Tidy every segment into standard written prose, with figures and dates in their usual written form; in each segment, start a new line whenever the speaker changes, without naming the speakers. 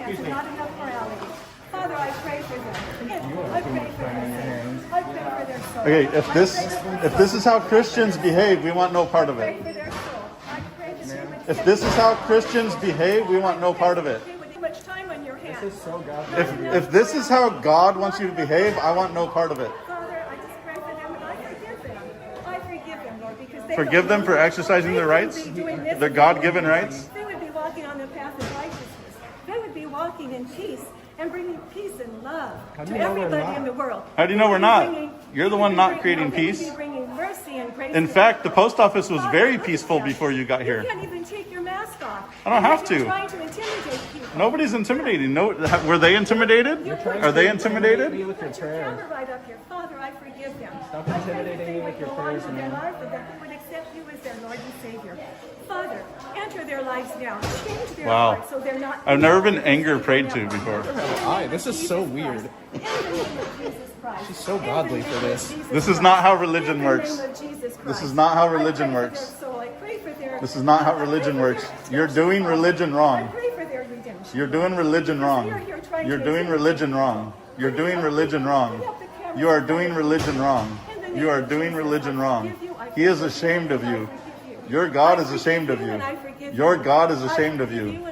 hands and not enough morality. Father, I pray for them. I pray for them. I pray for their soul.
Okay, if this is how Christians behave, we want no part of
I
it.
pray for their soul. I pray that you would
If this is how Christians behave, we want no part of it.
too much time on your hands.
This is so godly.
If this is how God wants you to behave, I want no part of it.
Father, I just pray for them and I forgive them. I forgive them, Lord, because they
Forgive them for exercising their rights, their God-given rights.
They would be walking on the path of righteousness. They would be walking in peace and bringing peace and love
do
to
you know we're
everybody
not?
in the world.
How do you know we're not? You're the one not creating peace.
They would be bringing mercy and grace.
In fact, the post office was very peaceful before you got
You
here.
can't even take your mask off.
I don't have
You're
to.
trying to intimidate people.
Nobody's intimidating. No, were they intimidated? Are they intimidated?
Me with your
Put your
prayers.
camera right up here. Father, I forgive them.
Stop
I pray that
intimidating
they
me
would
with your
go on
prayers,
with their
man.
life and that they would accept you as their Lord and Savior. Father, enter their lives now. Change their
Wow.
hearts so they're not.
I've never been anger prayed to before.
This is so weird.
She's
so godly for this.
This is not how religion works. This is not how religion works. This is not how religion works. You're doing religion wrong. You're doing religion wrong. You're doing religion wrong. You're doing religion wrong. You are doing religion wrong. You are doing religion wrong. He is ashamed of you. Your God is ashamed of you. Your God is ashamed of you.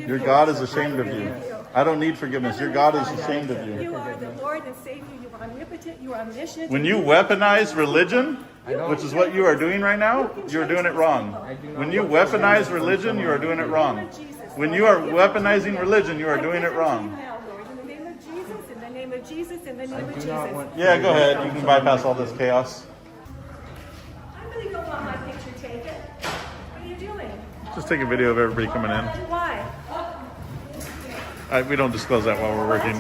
Your God is ashamed of you. I don't need forgiveness. Your God is ashamed of you.
You are the Lord and Savior. You are omnipotent. You are omniscient.
When you weaponize religion, which is what you are doing right now, you're doing it wrong. When you weaponize religion, you are doing it wrong. When you are weaponizing religion, you are doing it wrong.
In the name of Jesus, in the name of Jesus, in the name of Jesus.
Yeah, go ahead. You can bypass all this chaos.
I really don't want my picture taken. What are you doing?
Just take a video of everybody coming in.
Why?
We don't disclose that while we're working.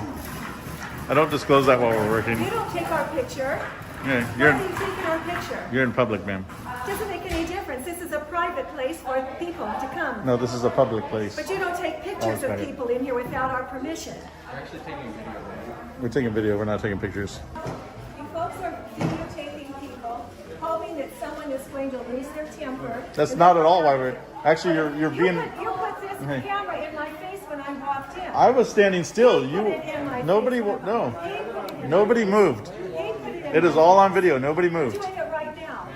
I don't disclose that while we're working.
You don't take our picture.
Yeah,
Why are you taking our picture?
you're in public, ma'am.
Doesn't make any difference. This is a private place for people to come.
No, this is a public place.
But you don't take pictures of
okay.
people in here without our permission.
We're taking video. We're not taking pictures.
You folks are videotaping people, hoping that someone is going to lose their temper.
That's not at all why we're. Actually, you're
You
being.
put this
Hey.
camera in my face when I walked in.
I was standing still.
He
You.
put it in my
Nobody.
face.
No.
He put it in
Nobody moved.
He put it in
It is
my
all on video. Nobody
You're
moved.
doing it right now.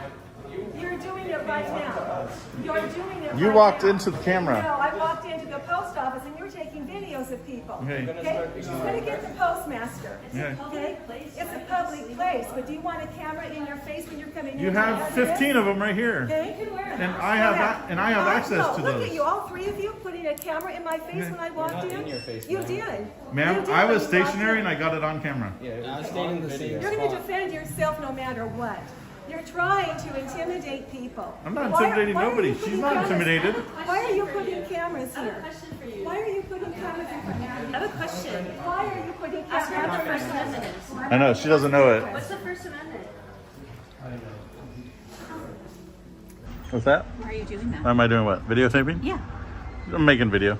You're doing it right now. You're doing it
You
right
walked
now.
into the camera.
No, I walked into the post office and you're taking videos of people.
Okay.
She's going to get the postmaster.
Okay.
Okay? It's a public place, but do you want a camera in your face when you're coming in?
You have 15 of them right here.
Okay?
And I have access to
Look
those.
at you, all three of you putting a camera in my face when I walked in.
your face,
You
ma'am.
did.
Ma'am,
You did
I
when
was
you walked
stationary
in.
and I got it on camera.
Yeah, I stayed in the same
You're going to
spot.
defend yourself no matter what. You're trying to intimidate people.
I'm not
Why-
intimidating
why are
nobody.
you
She's
putting
not
cameras-
intimidated.
Why are you putting cameras here? Why are you putting cameras in?
I have a question.
Why are you putting
Ask her what the
cameras?
First Amendment is.
I know she doesn't know it.
What's the First Amendment?
What's that?
Why are you doing that?
Why am I doing what? Videotaping?
Yeah.
I'm making video.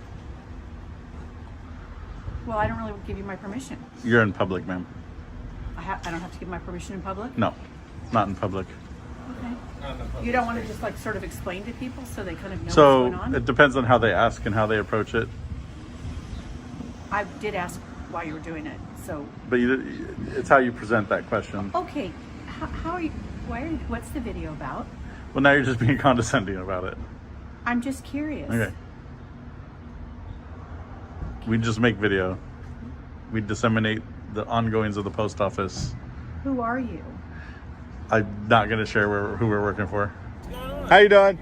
Well, I don't really give you my permission.
You're in public, ma'am.
I don't have to give my permission in public?
No, not in public.
Okay. You don't want to just like sort of explain to people so they kind of know
So
what's going on?
it depends on how they ask and how they approach it.
I did ask why you were doing it, so.
But it's how you present that question.
Okay, how are you, what's the video about?
Well, now you're just being condescending about it.
I'm just curious.
Okay. We just make video. We disseminate the ongoings of the post office.
Who are you?
I'm not going to share who we're working for. How you doing?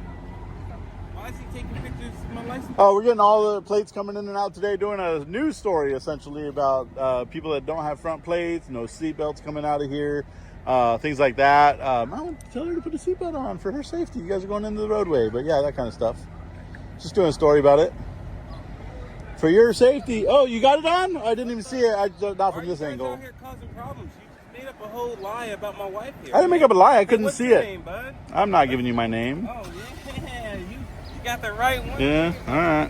Why is he taking pictures of my license?
Oh, we're getting all the plates coming in and out today, doing a news story essentially about people that don't have front plates, no seatbelts coming out of here, things like that. I want to tell her to put a seatbelt on for her safety. You guys are going into the roadway, but yeah, that kind of stuff. Just doing a story about it. For your safety. Oh, you got it on? I didn't even see it. Not from this angle.
Out here causing problems. You just made up a whole lie about my wife here.
I didn't make up a lie. I couldn't
What's
see
your
it.
name, bud?
I'm not giving you my name.
Oh yeah, you got the right one.
Yeah, all right.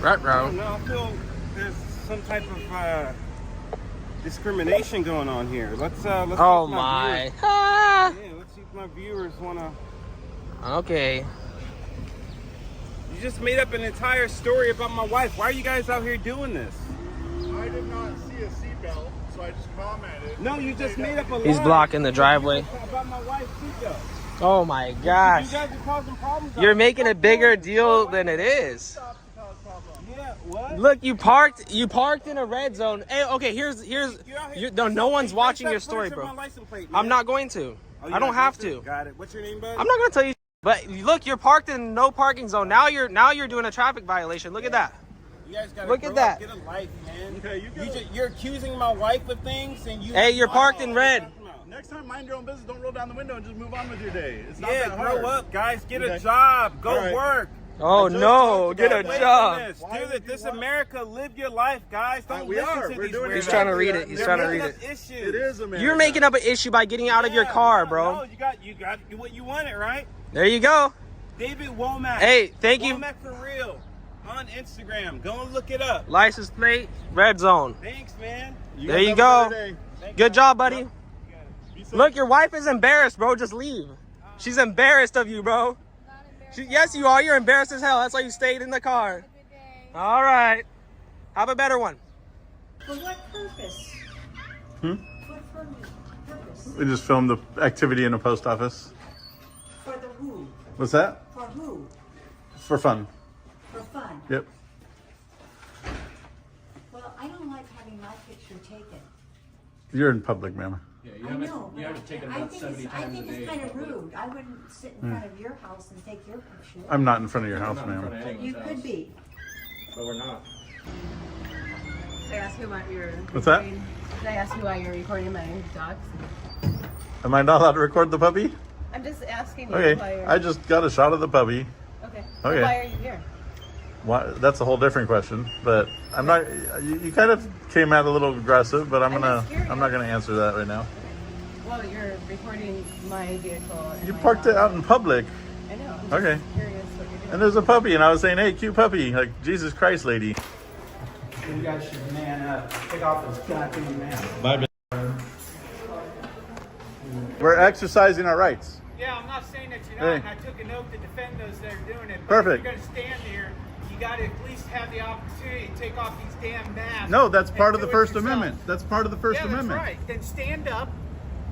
I don't know. I feel there's some type of discrimination going on here. Let's
Oh
see if
my.
viewers,
Ah.
yeah, let's see if my viewers wanna.
Okay.
You just made up an entire story about my wife. Why are you guys out here doing this?
I did not see a seatbelt, so I just commented.
No, you just made up a lie.
He's blocking the driveway.
About my wife's seatbelt.
Oh my
You
gosh.
guys are causing problems.
You're making a bigger deal than it is.
Yeah, what?
Look, you parked in a red zone. Hey, okay, here's no one's watching your story, bro. I'm not going to. I don't have to.
Got it. What's your name, bud?
I'm not gonna tell you. But look, you're parked in no parking zone. Now you're doing a traffic violation. Look at that.
You guys gotta
Look at that.
Get a life, man. Okay, you're accusing my wife of things, and you.
Hey, you're parked in red.
Next time, mind your own business. Don't roll down the window and just move on with your day. It's not
Yeah,
that hard.
grow up, guys. Get a job. Go work.
Oh no, get a job.
Do this America. Live your life, guys. Don't listen to these weirdos.
He's trying to read it. He's trying to read it.
It is America.
You're making up an issue by getting out of your car, bro.
No, you got what you wanted, right?
There you go.
David Womack.
Hey, thank you.
Womack for real. On Instagram. Go and look it up.
License plate, red zone.
Thanks, man.
There you go. Good job, buddy. Look, your wife is embarrassed, bro. Just leave. She's embarrassed of you, bro. Yes, you are. You're embarrassed as hell. That's why you stayed in the car. All right. Have a better one.
For what purpose? What purpose?
We just filmed the activity in a post office.
For the who?
What's that?
For who?
For fun.
For fun.
Yep.
Well, I don't like having my picture taken.
You're in public, ma'am.
Yeah,
I know.
you haven't taken about 70
I
times
think
a day.
it's kind of rude. I wouldn't sit in front of your house and take your picture.
I'm not in front of your house,
Not in front
ma'am.
of
But you
anyone's
could
house.
be.
But we're not.
Did I ask you why you're
What's that?
recording? Did I ask you why you're recording my dogs?
Am I not allowed to record the puppy?
I'm just asking you
Okay.
why you're...
I just got a shot of the puppy.
Okay.
Okay.
Why are you here?
Why, that's a whole different question, but I'm not. You kind of came out a little aggressive, but I'm
not scared
not
yet.
gonna answer that right now.
Well, you're recording my vehicle. And
You
my
parked it
dog.
out in public,
I know. I'm just
Okay.
curious what you're doing.
and there's a puppy, and I was saying, "Hey, cute puppy!" Like Jesus Christ, lady.
You guys should man up. Take off this goddamn mask.
Bye. We're exercising our rights.
Yeah, I'm not saying that you're not,
Hey.
and I took an oath to defend those that are doing it. But
Perfect.
if you're going to stand here, you got to at least have the opportunity to take off these damn masks.
No, that's
and
part of
do
the
it
First
yourself.
Amendment. That's part of the First
Yeah,
Amendment.
that's right. Then stand up,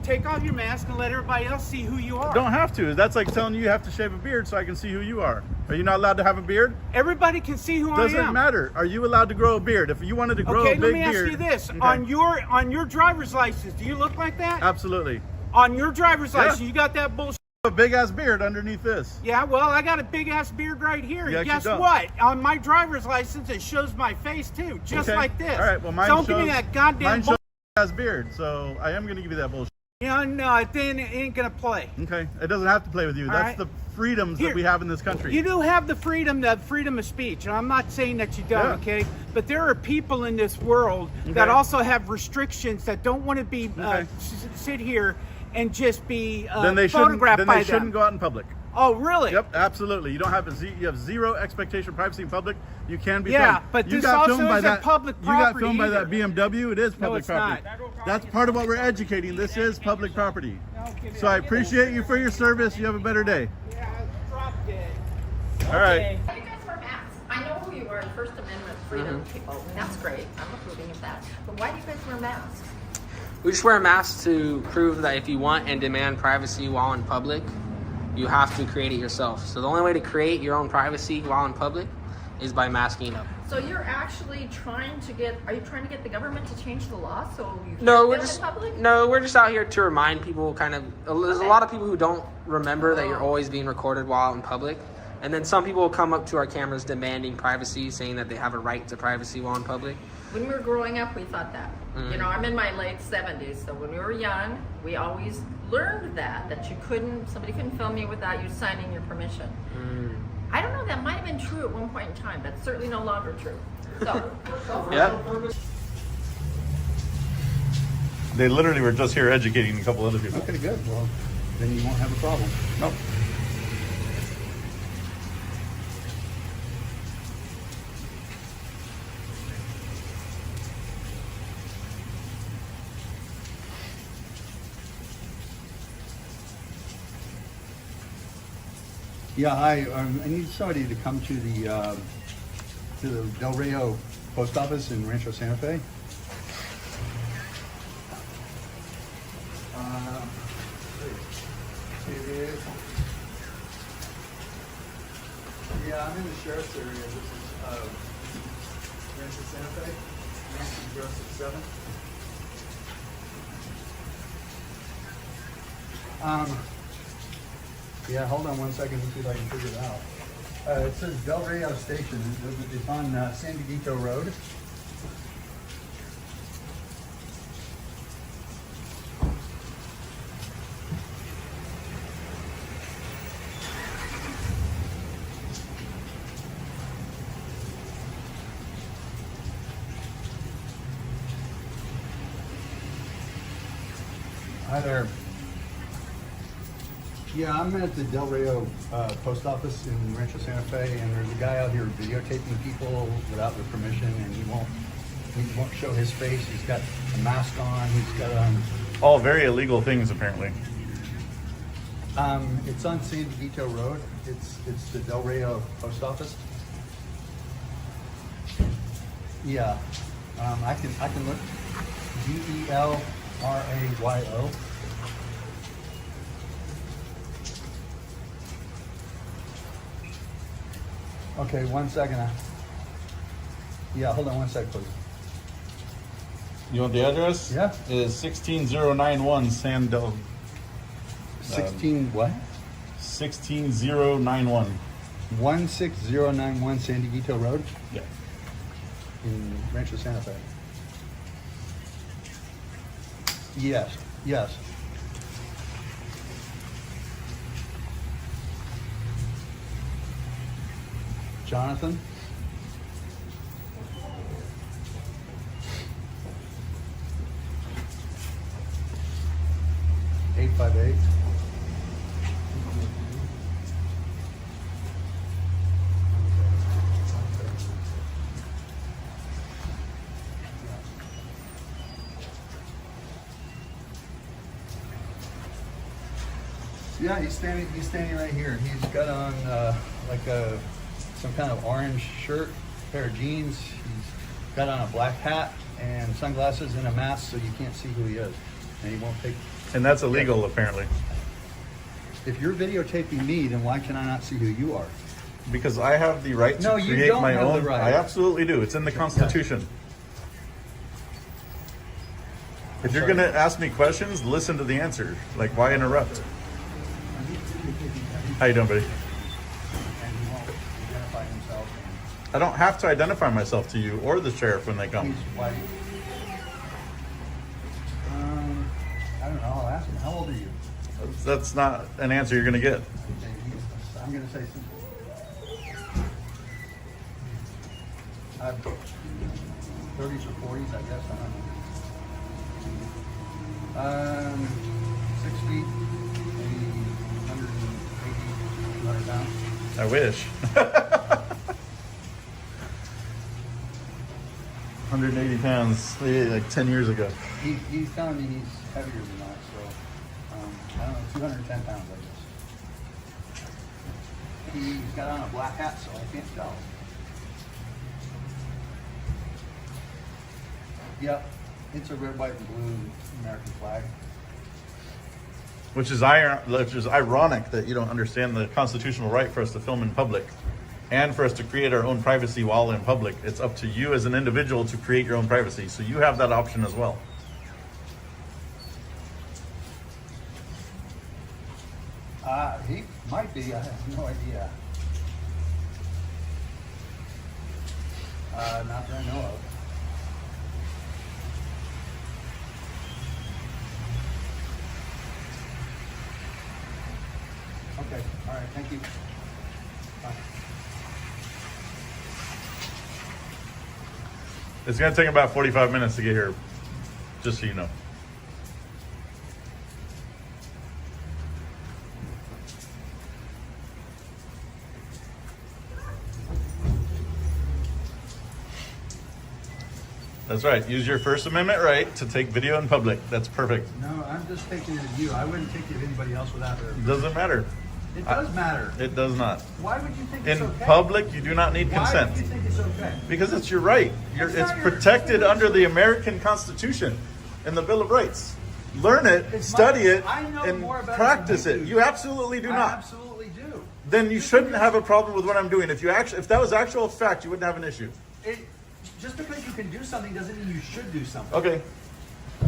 take off your mask, and let everybody else see who you are.
Don't have to. That's like telling you have to shave a beard so I can see who you are. Are you not allowed to have a beard?
Everybody can see who I am.
Doesn't matter. Are you allowed to grow a beard? If you wanted to grow
Okay,
a big
let me ask
beard,
you this:
okay.
on your driver's license, do you look like that?
Absolutely.
On your driver's
Yeah.
license, you got that bullshit.
A big ass beard underneath this.
Yeah, well, I got a big ass beard right here.
You
And
actually
guess
don't.
what? On my driver's license, it shows my face too, just
Okay.
like this.
All right. Well, mine
Don't
shows,
give me that goddamn
mine
bullshit.
shows ass beard, so I am going to give you that bullshit.
Yeah, no, then it ain't gonna play.
Okay. It doesn't have to play with you.
All
That's
right.
the freedoms
Here,
that we have in this country.
You do have the freedom of speech, and I'm not saying that you don't,
Yeah.
okay? But there are people in this world that
Okay.
also have restrictions that don't want to be
Okay.
sit here and just be
then they shouldn't.
photographed
Then
by
they shouldn't
them.
go out in public.
Oh, really?
Yep, absolutely. You don't have you have zero expectation of privacy in public. You can be
Yeah,
filmed.
but
You
this
got
also
filmed by
isn't
that,
public
You got
property
filmed by
either.
that BMW. It is public
it's
property.
not.
That's part of what we're educating. This is public property.
Okay,
So I appreciate you for your service. You have a better day.
Yeah, drop dead.
All right.
You guys wear masks. I know who you are, First Amendment freedom people. That's great. I'm approving of that. But why do you guys wear masks?
We just wear masks to prove that if you want and demand privacy while in public, you have to create it yourself. So the only way to create your own privacy while in public is by masking up.
So you're actually trying to get, are you trying to get the government to change the law so you can't
No, we're
film
just
in public?
we're just out here to remind people. There's a lot of people who don't remember that you're always being recorded while out in public, and then some people will come up to our cameras demanding privacy, saying that they have a right to privacy while in public.
When we were growing up, we thought that.
Mm.
You know, I'm in my late 70s, so when we were young, we always learned that somebody couldn't film you without you signing your permission.
Mm.
I don't know, that might have been true at one point in time, but certainly no longer true. So,
Yeah.
They literally were just here educating a couple other people.
Okay, good. Well, then you won't have a problem.
Nope.
Yeah, I need somebody to come to the Del Rio post office in Rancho Santa Fe. Yeah, I'm in the sheriff's area. This is Rancho Santa Fe. Rancho address is 7. Yeah, hold on one second. Let's see if I can figure it out. It says Del Rio Station. It's on San Dieguito Road. Hi there. Yeah, I'm at the Del Rio post office in Rancho Santa Fe, and there's a guy out here videotaping people without their permission, and he won't show his face. He's got a mask on. He's got
All very illegal things, apparently.
It's on San Dieguito Road. It's the Del Rio post office. Yeah, I can look. DELRAYO. Okay, 1 second. Yeah, hold on 1 sec, please.
You want the address?
Yeah.
It is 16091 San Del.
16 what?
16091.
16091 San Dieguito Road
Yeah.
in Rancho Santa Fe. Yes, yes. Jonathan? Eight 858. Yeah, he's standing right here. He's got on like some kind of orange shirt, pair of jeans. He's got on a black hat and sunglasses and a mask, so you can't see who he is. And he won't take.
And that's illegal, apparently.
If you're videotaping me, then why can I not see who you are?
Because I have the right to
No, you
create
don't
my
have the
own.
right.
I absolutely do. It's in the Constitution. If you're
Sorry.
going to ask me questions, listen to the answer. Like, why interrupt? How you doing, buddy?
And he won't identify himself.
I don't have to identify myself to you or the sheriff when they
And
come.
he's white. I don't know. I'll ask him. How old are you?
That's not an answer you're going to get.
Okay, I'm going to say something. 30s or 40s, I guess. I don't know. 6 feet, maybe 180, 200 pounds.
I wish. 180 pounds, like 10 years ago.
He's telling me he's heavier than that, so I don't know, 210 pounds, I guess. He's got on a black hat, so I can't tell. Yep, it's a red, white, and blue American flag.
Which is ironic that you don't understand the constitutional right for us to film in public and for us to create our own privacy while in public. It's up to you as an individual to create your own privacy. So you have that option as well.
He might be, I have no idea. Not that I know of. Okay, all right, thank you. Bye.
It's going to take about 45 minutes to get here, just so you know. That's right. Use your First Amendment right to take video in public. That's perfect.
No, I'm just taking it of you. I wouldn't take it of anybody else without their.
Doesn't matter.
It does matter.
It does not.
Why would you think it's
In
okay?
public, you do not need
Why
consent.
would you think it's okay?
Because it's your right. It's
not your-
protected under the American Constitution and the Bill of Rights. Learn it,
It's
study
my-
it,
I know
and
more about it
practice
than
it.
you do.
You absolutely do
I
not.
absolutely do.
Then you shouldn't have a problem with what I'm doing. If that was actual fact, you wouldn't have an issue.
Just because you can do something doesn't mean you should do something.
Okay.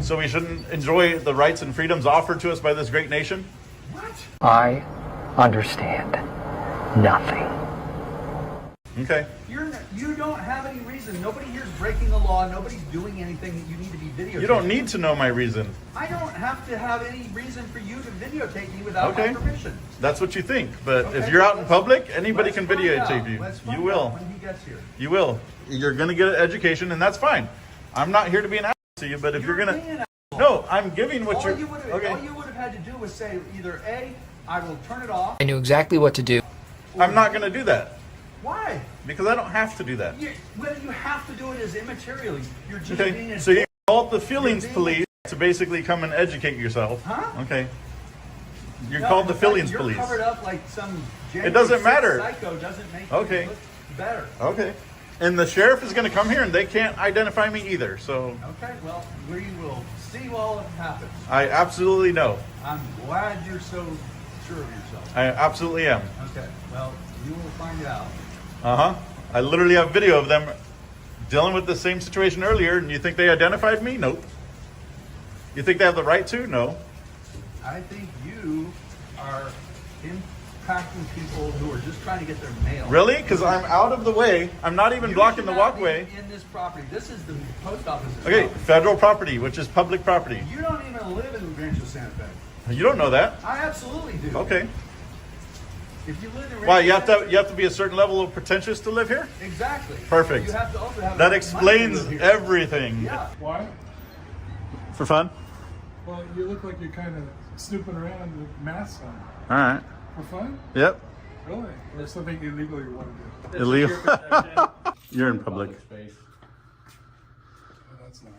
So we shouldn't enjoy the rights and freedoms offered to us by this great nation?
What?
I understand nothing.
Okay.
You don't have any reason. Nobody here's breaking the law. Nobody's doing anything that you need to be videotaping.
You don't need to know my reason.
I don't have to have any reason for you to videotape me without
Okay.
my permission.
That's what you think. But if
Okay,
you're out in
let's-
public, anybody
let's
can
find
videotape
out.
you.
Let's find
You will.
out when he gets here.
You will. You're going to get an education, and that's fine. I'm not here to be an asshole to you, but if you're going
being
to...
an
No, I'm giving what
All
you're...
you would have
Okay.
had to do was say either A, I will turn it off.
I knew exactly what to do.
I'm not going to do that.
Why?
Because I don't have to do that.
Whether you have to do it is immaterial. You're just being
Okay,
a
so you called the feelings police to basically come and educate yourself.
Huh?
Okay. You're
No,
called the
in fact,
feelings
you're
police.
covered up like some
It doesn't
January 6th
matter.
Psycho doesn't make
Okay.
you look better.
Okay. And the sheriff is going to come here and they can't identify me either. So
Okay, well, we will see what happens.
I absolutely know.
I'm glad you're so sure of yourself.
I absolutely am.
Okay, well, you will find out.
Uh-huh. I literally have video of them dealing with the same situation earlier, and you think they identified me? Nope. You think they have the right to? No.
I think you are impacting people who are just trying to get their mail.
Really? Because I'm out of the way. I'm not even blocking the
should not be
walkway.
in this property. This is the post office's
Okay,
property.
federal property, which is public property.
You don't even live in Rancho Santa Fe.
You don't know that.
I absolutely do.
Okay.
If you live in Rancho
Why, you have
Santa
to be a certain level of pretentious to live here?
Exactly.
Perfect.
You have to also have
That
money to
explains
live here.
everything.
Yeah.
Why?
For fun?
Well, you look like you're kind of snooping around with masks on.
All right.
For fun?
Yep.
Really? Or something illegal you want to do?
Illegal. You're in public.
Oh, that's nice.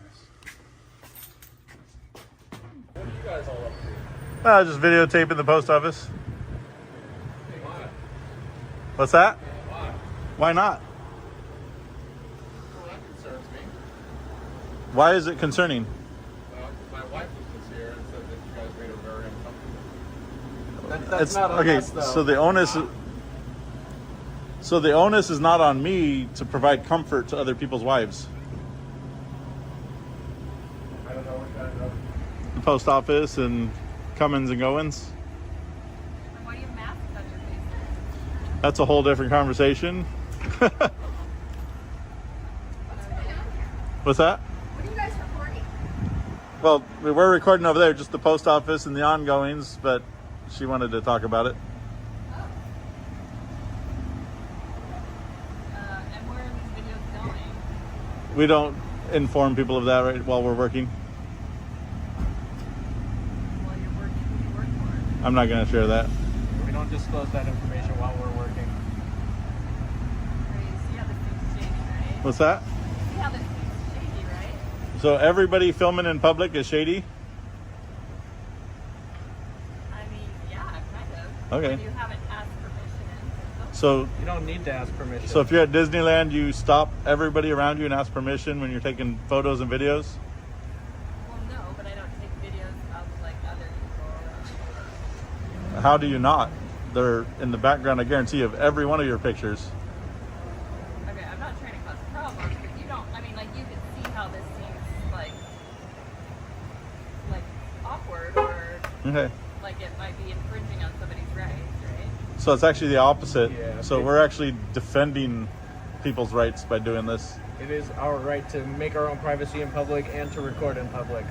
Just videotaping the post office. What's that? Why not?
Well, that concerns me.
Why is it concerning?
Well, my wife was just here and said that you guys made her very uncomfortable.
That's not on
okay.
us, though.
So the onus is not on me to provide comfort to other people's wives.
I don't know what kind of...
The post office and comings and goings.
Why do you have masks on your face?
That's a whole different conversation. What's that?
What are you guys recording?
Well, we were recording over there, just the post office and the ongoings, but she wanted to talk about it.
And where are these videos going?
We don't inform people of that right while we're working.
Well, you're working. Who do you work for?
I'm not going to share that.
We don't disclose that information while we're working.
You see how this thing's shady, right?
What's that?
You see how this thing's shady, right?
So everybody filming in public is shady?
I mean, yeah, kind of.
Okay.
When you haven't asked permission.
So
You don't need to ask permission.
if you're at Disneyland, you stop everybody around you and ask permission when you're taking photos and videos?
Well, no, but I don't take videos of like other people.
How do you not? They're in the background, I guarantee, of every one of your pictures.
Okay, I'm not trying to cause problems, but you don't. I mean, like you can see how this seems like awkward or
Okay.
like it might be infringing on somebody's rights, right?
So it's actually the opposite.
Yeah.
So we're actually defending people's rights by doing this.
It is our right to make our own privacy in public and to record in public.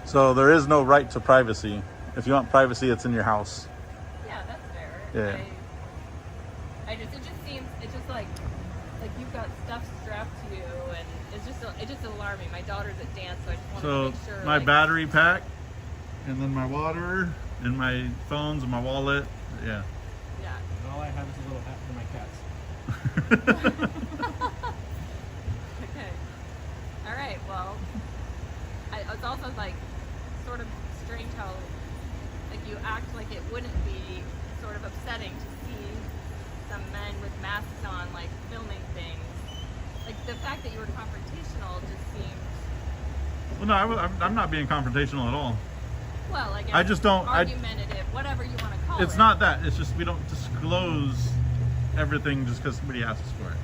So there is no right to privacy. If you want privacy, it's in your house.
Yeah, that's fair.
Yeah.
It just seems, it's just like you've got stuff strapped to you, and it's just alarming. My daughter's at dance, so I just want to
So
make sure.
my
like,
battery pack, and then my water, and my phones, and my wallet. Yeah.
Yeah.
And all I have is a little hat for my cats.
Okay. All right. Well, it's also like sort of strange how Like, you act like it wouldn't be sort of upsetting to see some men with masks on, like, filming things. Like, the fact that you were confrontational just seemed...
Well, no, I'm not being confrontational at all.
Well, I guess
I just don't...
argumentative, whatever you want to call it.
It's not that. It's just we don't disclose everything just because somebody asks for it.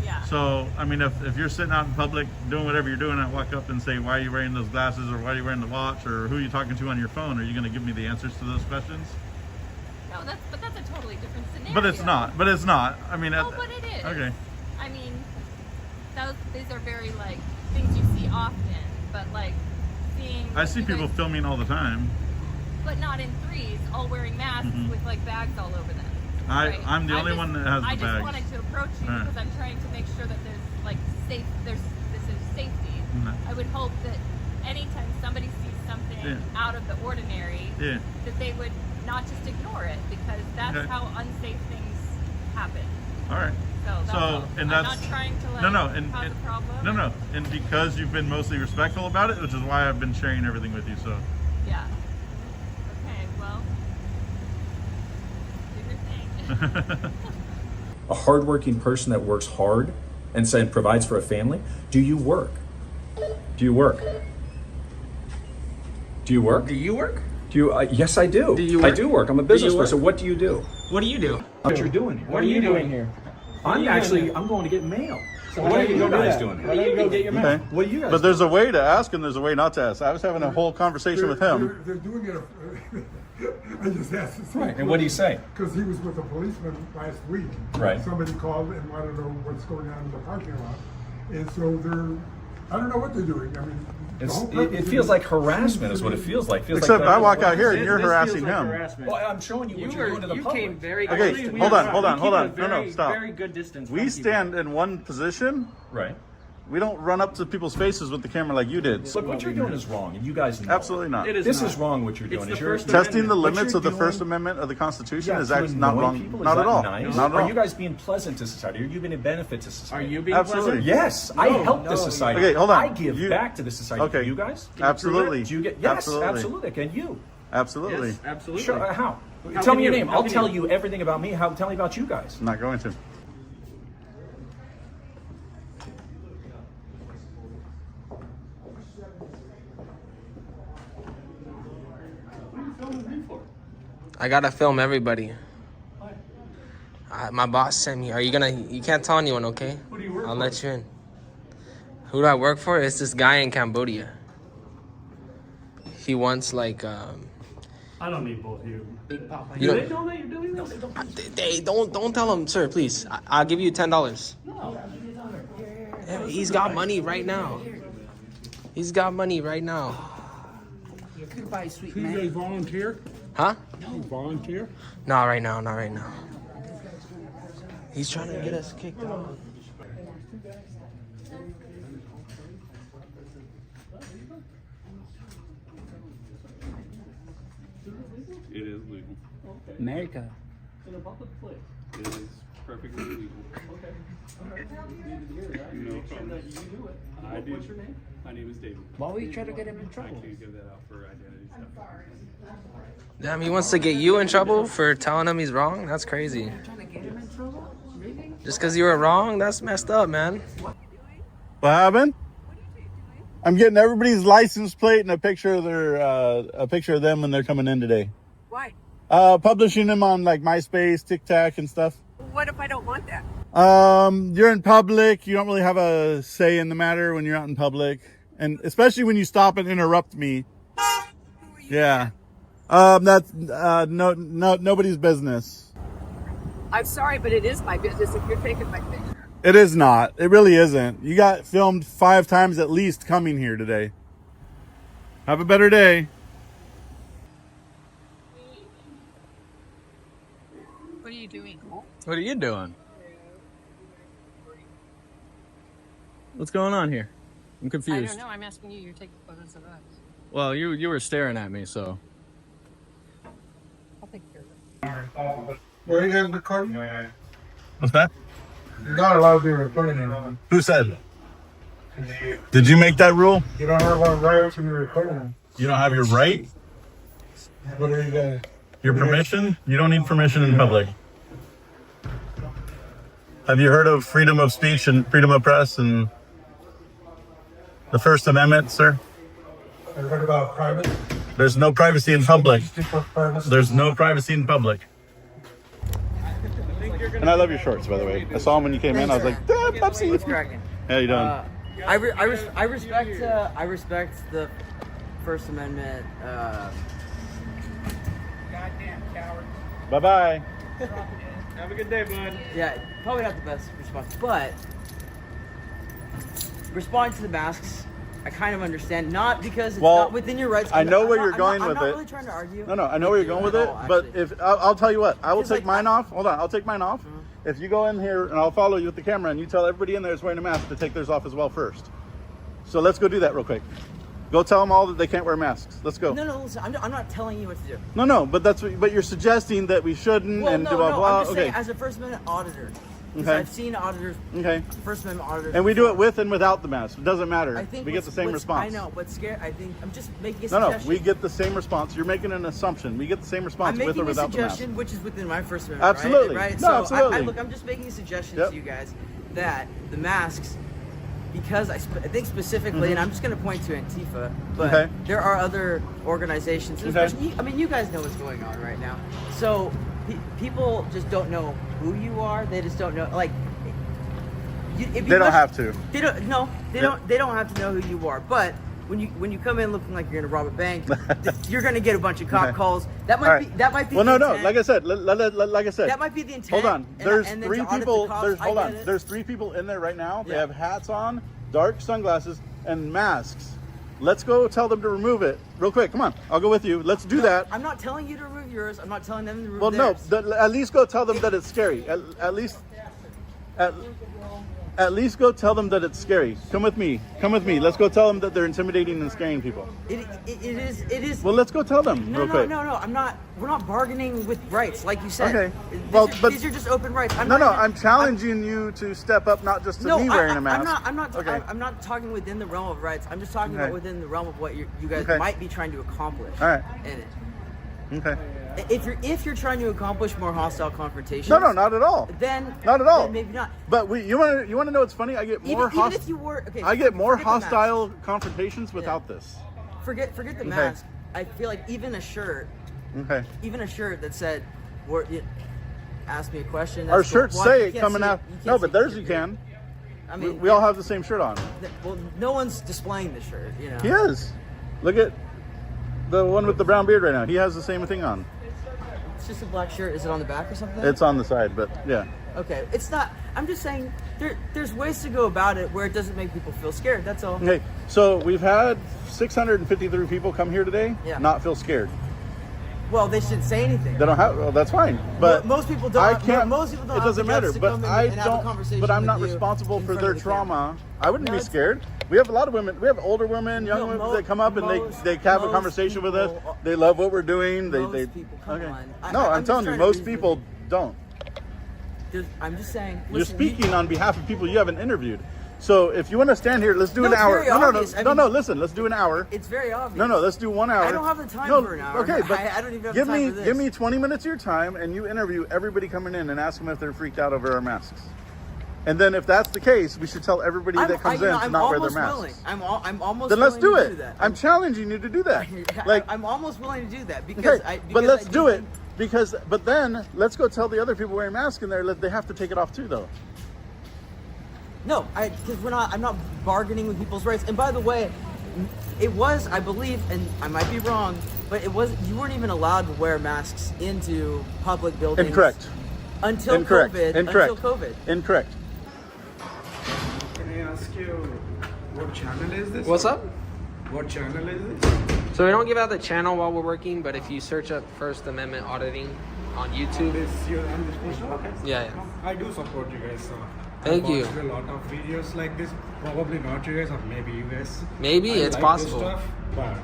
Yeah.
So, I mean, if you're sitting out in public doing whatever you're doing, I walk up and say, why are you wearing those glasses, or why are you wearing the watch, or who are you talking to on your phone? Are you going to give me the answers to those questions?
No, that's a totally different scenario.
But it's not. But it's not. I mean...
Oh, but it is.
Okay.
I mean, these are very, like, things you see often, but, like, seeing...
I see people filming all the time.
But not in threes, all wearing masks with, like, bags all over them. Right?
I'm the only one that has the
I
bags.
just wanted to approach you because I'm trying to make sure that there's, like, this is safety. I would hope that anytime somebody sees something out of the ordinary, that they would not just ignore it, because that's how unsafe things happen.
All right.
So and that's, I'm not trying to, like, cause a problem.
No. And because you've been mostly respectful about it, which is why I've been sharing everything with you, so.
Yeah. Okay, well, do your thing.
A hardworking person that works hard and provides for a family. Do you work? Do you work? Do you work?
Do you work?
Do you? Yes, I do.
Do you work?
I do work. I'm a business person. What do you do?
What do you do?
What you're doing here?
What are you doing here?
I'm going to get mail.
So what are you
guys doing here?
Why don't you go get your mail?
Okay.
What are you guys
But there's a way to ask and there's a way not to ask. I was having a whole conversation with him.
They're doing it. I just asked the same
Right. And what do you say?
Because he was with a policeman last week.
Right.
Somebody called and wanted to know what's going on in the parking lot. And so I don't know what they're doing. I mean,
It feels like harassment is what it feels like.
Except I walk out here and you're harassing him.
Well, I'm showing you what you're doing to the public.
Came very
Okay, hold on. No, stop.
Very good distance.
We stand in one position.
Right.
We don't run up to people's faces with the camera like you did.
Look, what you're doing is wrong, and you guys know.
Absolutely not.
This is wrong. What you're doing is you're
testing the limits of the First Amendment of the Constitution is actually not wrong.
People,
not at all.
Nice?
Not at all.
Are you guys being pleasant to society? Are you being a benefit to society?
Are you being
Absolutely.
pleasant?
Yes, I help the society.
Okay, hold on.
I give back to the society.
Okay.
Do you guys?
Absolutely.
Do you get? Yes,
absolutely.
Can you?
Absolutely.
Yes, absolutely.
Sure. How? Tell me your name. I'll tell you everything about me. Tell me about you guys.
I'm not going to.
I gotta film everybody. My boss sent me. You can't tell anyone, okay?
Who do you work
I'll let you in. Who do I work for? It's this guy in Cambodia. He wants like
I don't need both of you.
You
Don't
know,
they know that you're doing this?
they don't tell him, sir, please. I'll give you $10.
No.
Yeah, he's got money right now. He's got money right now.
Goodbye, sweet
Do you
man.
guys volunteer?
Huh?
You volunteer?
Not right now, not right now. He's trying to get us kicked out.
It is legal.
America.
In a public place. It is perfectly legal. Okay. No problem. I do. What's your name? My name is David.
Why would you try to get him in
I
trouble?
can't give that out for identity stuff.
Damn, he wants to get you in trouble for telling him he's wrong? That's crazy.
Trying to get him in trouble? Really?
Just because you were wrong? That's messed up, man.
What happened? I'm getting everybody's license plate and a picture of them when they're coming in today.
Why?
Publishing them on like MySpace, TikTok, and stuff.
What if I don't want that?
You're in public. You don't really have a say in the matter when you're out in public, and especially when you stop and interrupt me. Yeah. That's nobody's business.
I'm sorry, but it is my business if you're taking my picture.
It is not. It really isn't. You got filmed 5 times at least coming here today. Have a better day.
What are you doing?
What are you doing? What's going on here? I'm confused.
I don't know. I'm asking you. You're taking photos of us.
Well, you were staring at me, so.
I'll take care of it.
Where are you guys recording?
What's that?
You're not allowed to be recording anyone.
Who said? Did you make that rule?
You don't have a right to be recording.
You don't have your right?
What are you guys?
Your permission? You don't need permission in public. Have you heard of freedom of speech and freedom of press and the First Amendment, sir?
I heard about private.
There's no privacy in public. There's no privacy in public. And I love your shorts, by the way. I saw them when you came in. I was like, damn, Pepsi.
What's cracking?
How you doing?
I respect the First Amendment.
Goddamn cowards.
Bye-bye.
Have a good day, bud.
Yeah, probably not the best response, but responding to the masks, I kind of understand. Not because it's not within your rights.
I know where you're going with it.
I'm not really trying to argue.
No, I know where you're going with it. But if I'll tell you what, I will take mine off. Hold on, I'll take mine off. If you go in here and I'll follow you with the camera and you tell everybody in there is wearing a mask to take theirs off as well first. So let's go do that real quick. Go tell them all that they can't wear masks. Let's go.
No, listen, I'm not telling you what to do.
No, but but you're suggesting that we shouldn't
Well,
and
no,
blah blah.
I'm just saying, as a First Amendment auditor, because I've seen auditors, First Amendment auditors,
and we do it with and without the mask. It doesn't matter.
I think
we get the same response.
I know, but I think I'm just making a
No,
suggestion.
we get the same response. You're making an assumption. We get the same response with or without the mask.
I'm making a suggestion, which is within my First Amendment.
Absolutely,
right?
No,
So
absolutely.
look, I'm just making a suggestion to you guys that the masks, because I think specifically, and I'm just going to point to Antifa, but there are other organizations, especially, I mean, you guys know what's going on right now. So people just don't know who you are. They just don't know, like,
they don't have to.
They don't. No, they don't. They don't have to know who you are. But when you come in looking like you're gonna rob a bank, you're gonna get a bunch of cop calls. That might be. That might be.
Well,
the
no.
intent.
Like I said, like I said.
That might be the intent.
Hold on. There's
and then
three
to audit
people.
the cops,
Hold on. There's 3 people in there right now. They have hats on, dark sunglasses, and masks. Let's go tell them to remove it real quick. Come on, I'll go with you. Let's do that.
I'm not telling you to remove yours. I'm not telling them to remove
Well,
theirs.
no. At least go tell them that it's scary. At least go tell them that it's scary. Come with me. Let's go tell them that they're intimidating and scaring people.
It is.
Well, let's go tell them real quick.
No. I'm not. We're not bargaining with rights, like you said.
Okay.
These are just open rights.
I'm challenging you to step up, not just to me wearing a mask.
I'm not talking within the realm of rights. I'm just talking about within the realm of what you guys might be trying to accomplish.
All right.
In it.
Okay.
If you're trying to accomplish more hostile confrontations,
no, not at all.
Then
not at all.
Then maybe not.
But you want to know what's funny? I get more I get more hostile confrontations without this.
Forget the mask. I feel like even a shirt.
Okay.
Even a shirt that said, "Ask me a question."
Our shirts say it coming out. No, but theirs you can.
I mean,
we all have the same shirt on.
Well, no one's displaying the shirt, you know.
He is. Look at the one with the brown beard right now. He has the same thing on.
It's just a black shirt. Is it on the back or something?
It's on the side, but yeah.
Okay, it's not. I'm just saying there's ways to go about it where it doesn't make people feel scared. That's all.
Okay, so we've had 653 people come here today, not feel scared.
Well, they shouldn't say anything.
They don't have. Well, that's fine, but
most people don't.
I can't.
Most people don't.
It doesn't matter. But I don't. But I'm not
with you
responsible for their trauma.
camera.
I wouldn't be scared. We have a lot of women. We have older women, young women that come up and they have a conversation with us. They love what we're doing. They
people, come on.
No, I'm telling you, most people don't.
I'm just saying.
You're speaking on behalf of people you haven't interviewed. So if you want to stand here, let's do an hour. No. Listen, let's do an hour.
It's very obvious.
No, let's do 1 hour.
I don't have the time for an hour.
Okay, but
I don't even have the time for this.
give me 20 minutes of your time, and you interview everybody coming in and ask them if they're freaked out over our masks. And then if that's the case, we should tell everybody that comes in to not wear their masks.
Willing. I'm almost.
Then let's do
willing
it.
to do that.
I'm challenging you to do that.
I'm almost willing to do that because
but let's do it. But then let's go tell the other people wearing masks in there that they have to take it off too, though.
No, because I'm not bargaining with people's rights. And by the way, it was, I believe, and I might be wrong, but you weren't even allowed to wear masks into public buildings.
Incorrect.
Until COVID.
Incorrect.
Can I ask you what channel is this?
What's up?
What channel is this?
So we don't give out the channel while we're working, but if you search up First Amendment Auditing on YouTube.
Okay.
Yeah.
I do support you guys.
Thank you.
I've watched a lot of videos like this. Probably not you guys, or maybe you guys.
Maybe it's possible.
Stuff, but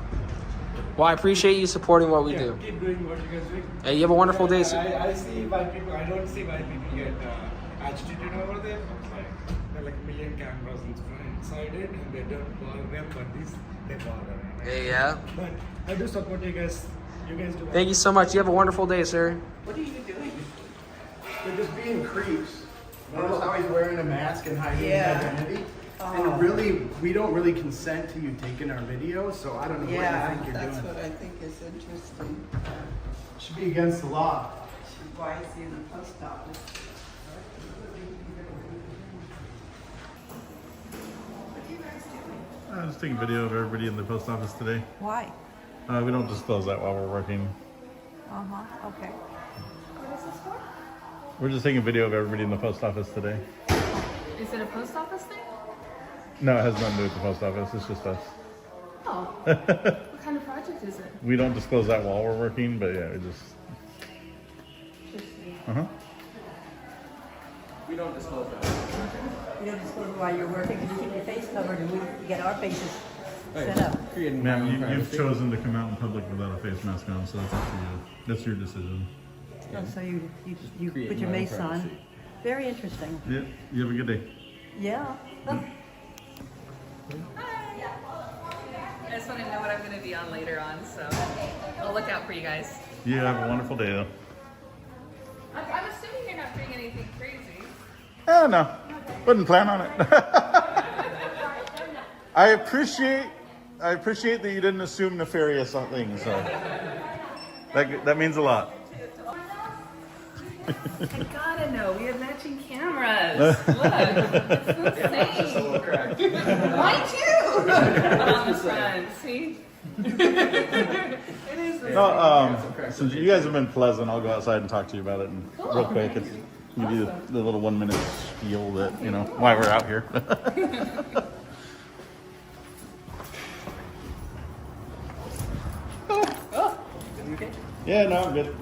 well, I appreciate you supporting what we do.
Keep doing what you guys do.
Hey, you have a wonderful day, sir.
I see why people. I don't see why people get agitated over there. There are like a million cameras inside it, and they don't bother them, but they bother.
Hey, yeah.
But I do support you guys. You guys do.
Thank you so much. You have a wonderful day, sir.
What are you doing? They're just being creeps. Notice how he's wearing a mask and hiding his identity? And really, we don't really consent to you taking our video, so I don't know what you think you're doing.
That's what I think is interesting.
It should be against the law.
Why is he in the post office?
I'm just taking video of everybody in the post office today.
Why?
We don't disclose that while we're working.
Okay. What is this for?
We're just taking video of everybody in the post office today.
Is it a post office thing?
No, it has nothing to do with the post office. It's just us.
Oh. What kind of project is it?
We don't disclose that while we're working, but yeah, we just.
We don't disclose that.
You don't disclose while you're working because you keep your face covered and we get our faces set up.
Ma'am, you've chosen to come out in public without a face mask on, so that's up to you. That's your decision.
Oh, so you put your mace on. Very interesting.
Yeah, you have a good day.
Yeah.
I just want to know what I'm going to be on later on, so I'll look out for you guys.
You have a wonderful day, though.
I'm assuming you're not doing anything crazy.
Oh, no. Wouldn't plan on it. I appreciate that you didn't assume nefarious things. So. That means a lot.
I gotta know. We have matching cameras. Look, it's insane. Mine too. On the front, see? It is.
No, since you guys have been pleasant, I'll go outside and talk to you about it real quick. It's give you the little 1 minute spiel that why we're out here.
Okay.
Yeah, no, I'm good.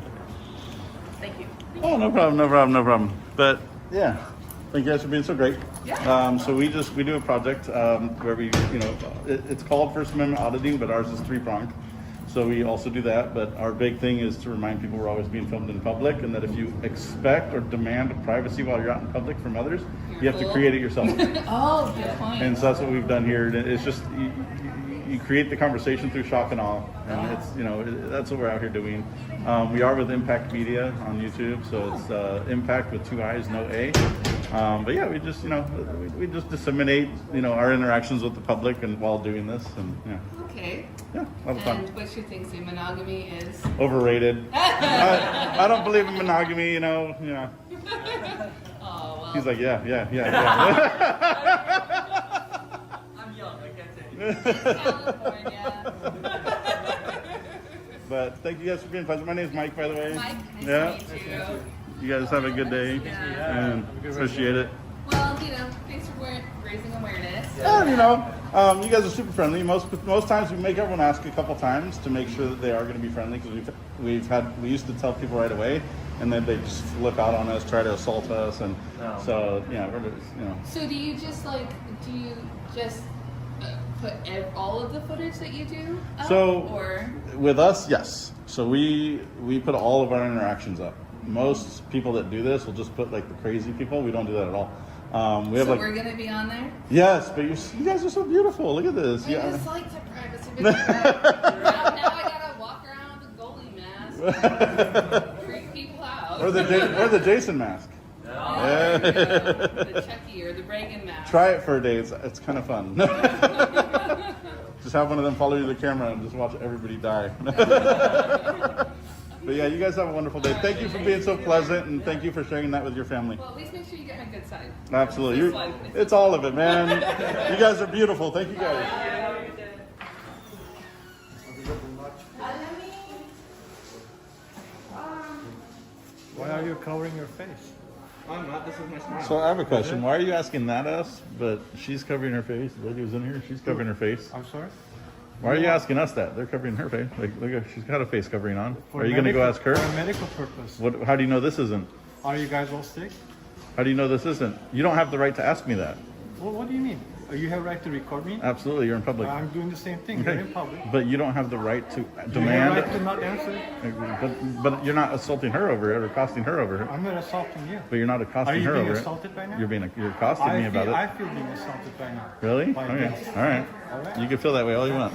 Thank you.
Oh, no problem. But yeah, thank you guys for being so great.
Yeah.
So we do a project where we, it's called First Amendment auditing, but ours is 3-pronged. So we also do that, but our big thing is to remind people we're always being filmed in public, and that if you expect or demand privacy while you're out in public from others, you have to create it yourself.
Oh, good point.
And so that's what we've done here. It's just you create the conversation through shock and awe, and it's that's what we're out here doing. We are with Impact Media on YouTube, so it's Impact with 2 I's, no A. But yeah, we just we just disseminate our interactions with the public and while doing this, and yeah.
Okay.
Yeah, a lot of fun.
And what's your thing? Say monogamy is
overrated. I don't believe in monogamy.
Oh well.
He's like, yeah.
I'm young. I get it. California.
But thank you guys for being pleasant. My name is Mike, by the way.
Mike, nice to meet you.
You guys have a good day, and appreciate it.
Well, thanks for raising awareness.
And you guys are super friendly. Most times we make everyone ask a couple times to make sure that they are going to be friendly, because we used to tell people right away, and then they just flip out on us, try to assault us, and so we're
So do you just put all of the footage that you do up, or?
With us, yes. So we put all of our interactions up. Most people that do this will just put like the crazy people. We don't do that at all.
We're gonna be on there?
Yes, but you guys are so beautiful. Look at this.
I just like the privacy. Now I gotta walk around with a goalie mask. Freak people out.
Or the Jason mask.
Yeah. The Chucky or the Reagan mask.
Try it for a day. It's kind of fun. Just have one of them follow you to the camera and just watch everybody die. But yeah, you guys have a wonderful day. Thank you for being so pleasant, and thank you for sharing that with your family.
Well, at least make sure you get my good side.
Absolutely. It's all of it, man. You guys are beautiful. Thank you guys.
Why are you covering your face?
I'm not. This is my smile.
So I have a question. Why are you asking that us, but she's covering her face? The lady who's in here, she's covering her face.
I'm sorry?
Why are you asking us that? They're covering her face. Like, look, she's got a face covering on. Are you going to go ask her?
For a medical purpose.
How do you know this isn't?
Are you guys all sick?
How do you know this isn't? You don't have the right to ask me that.
Well, what do you mean? You have a right to record me?
Absolutely, you're in public.
I'm doing the same thing.
Okay.
You're in public.
But you don't have the right to demand.
You have a right to not answer.
But you're not assaulting her over it or accosting her over it.
I'm not assaulting you.
But you're not accosting her over it.
Are you being assaulted by now?
You're accosting me about it.
I feel being assaulted by now.
Really?
By
Okay.
this.
All right.
All right.
You can feel that way all you want.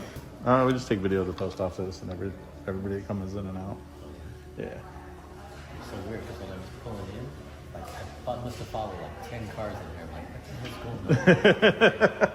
We just take video of the post office and everything. Everybody that comes in and out. Yeah.
It's so weird because when I was pulling in, like I must have followed like 10 cars in there. I'm like, what the hell's going on?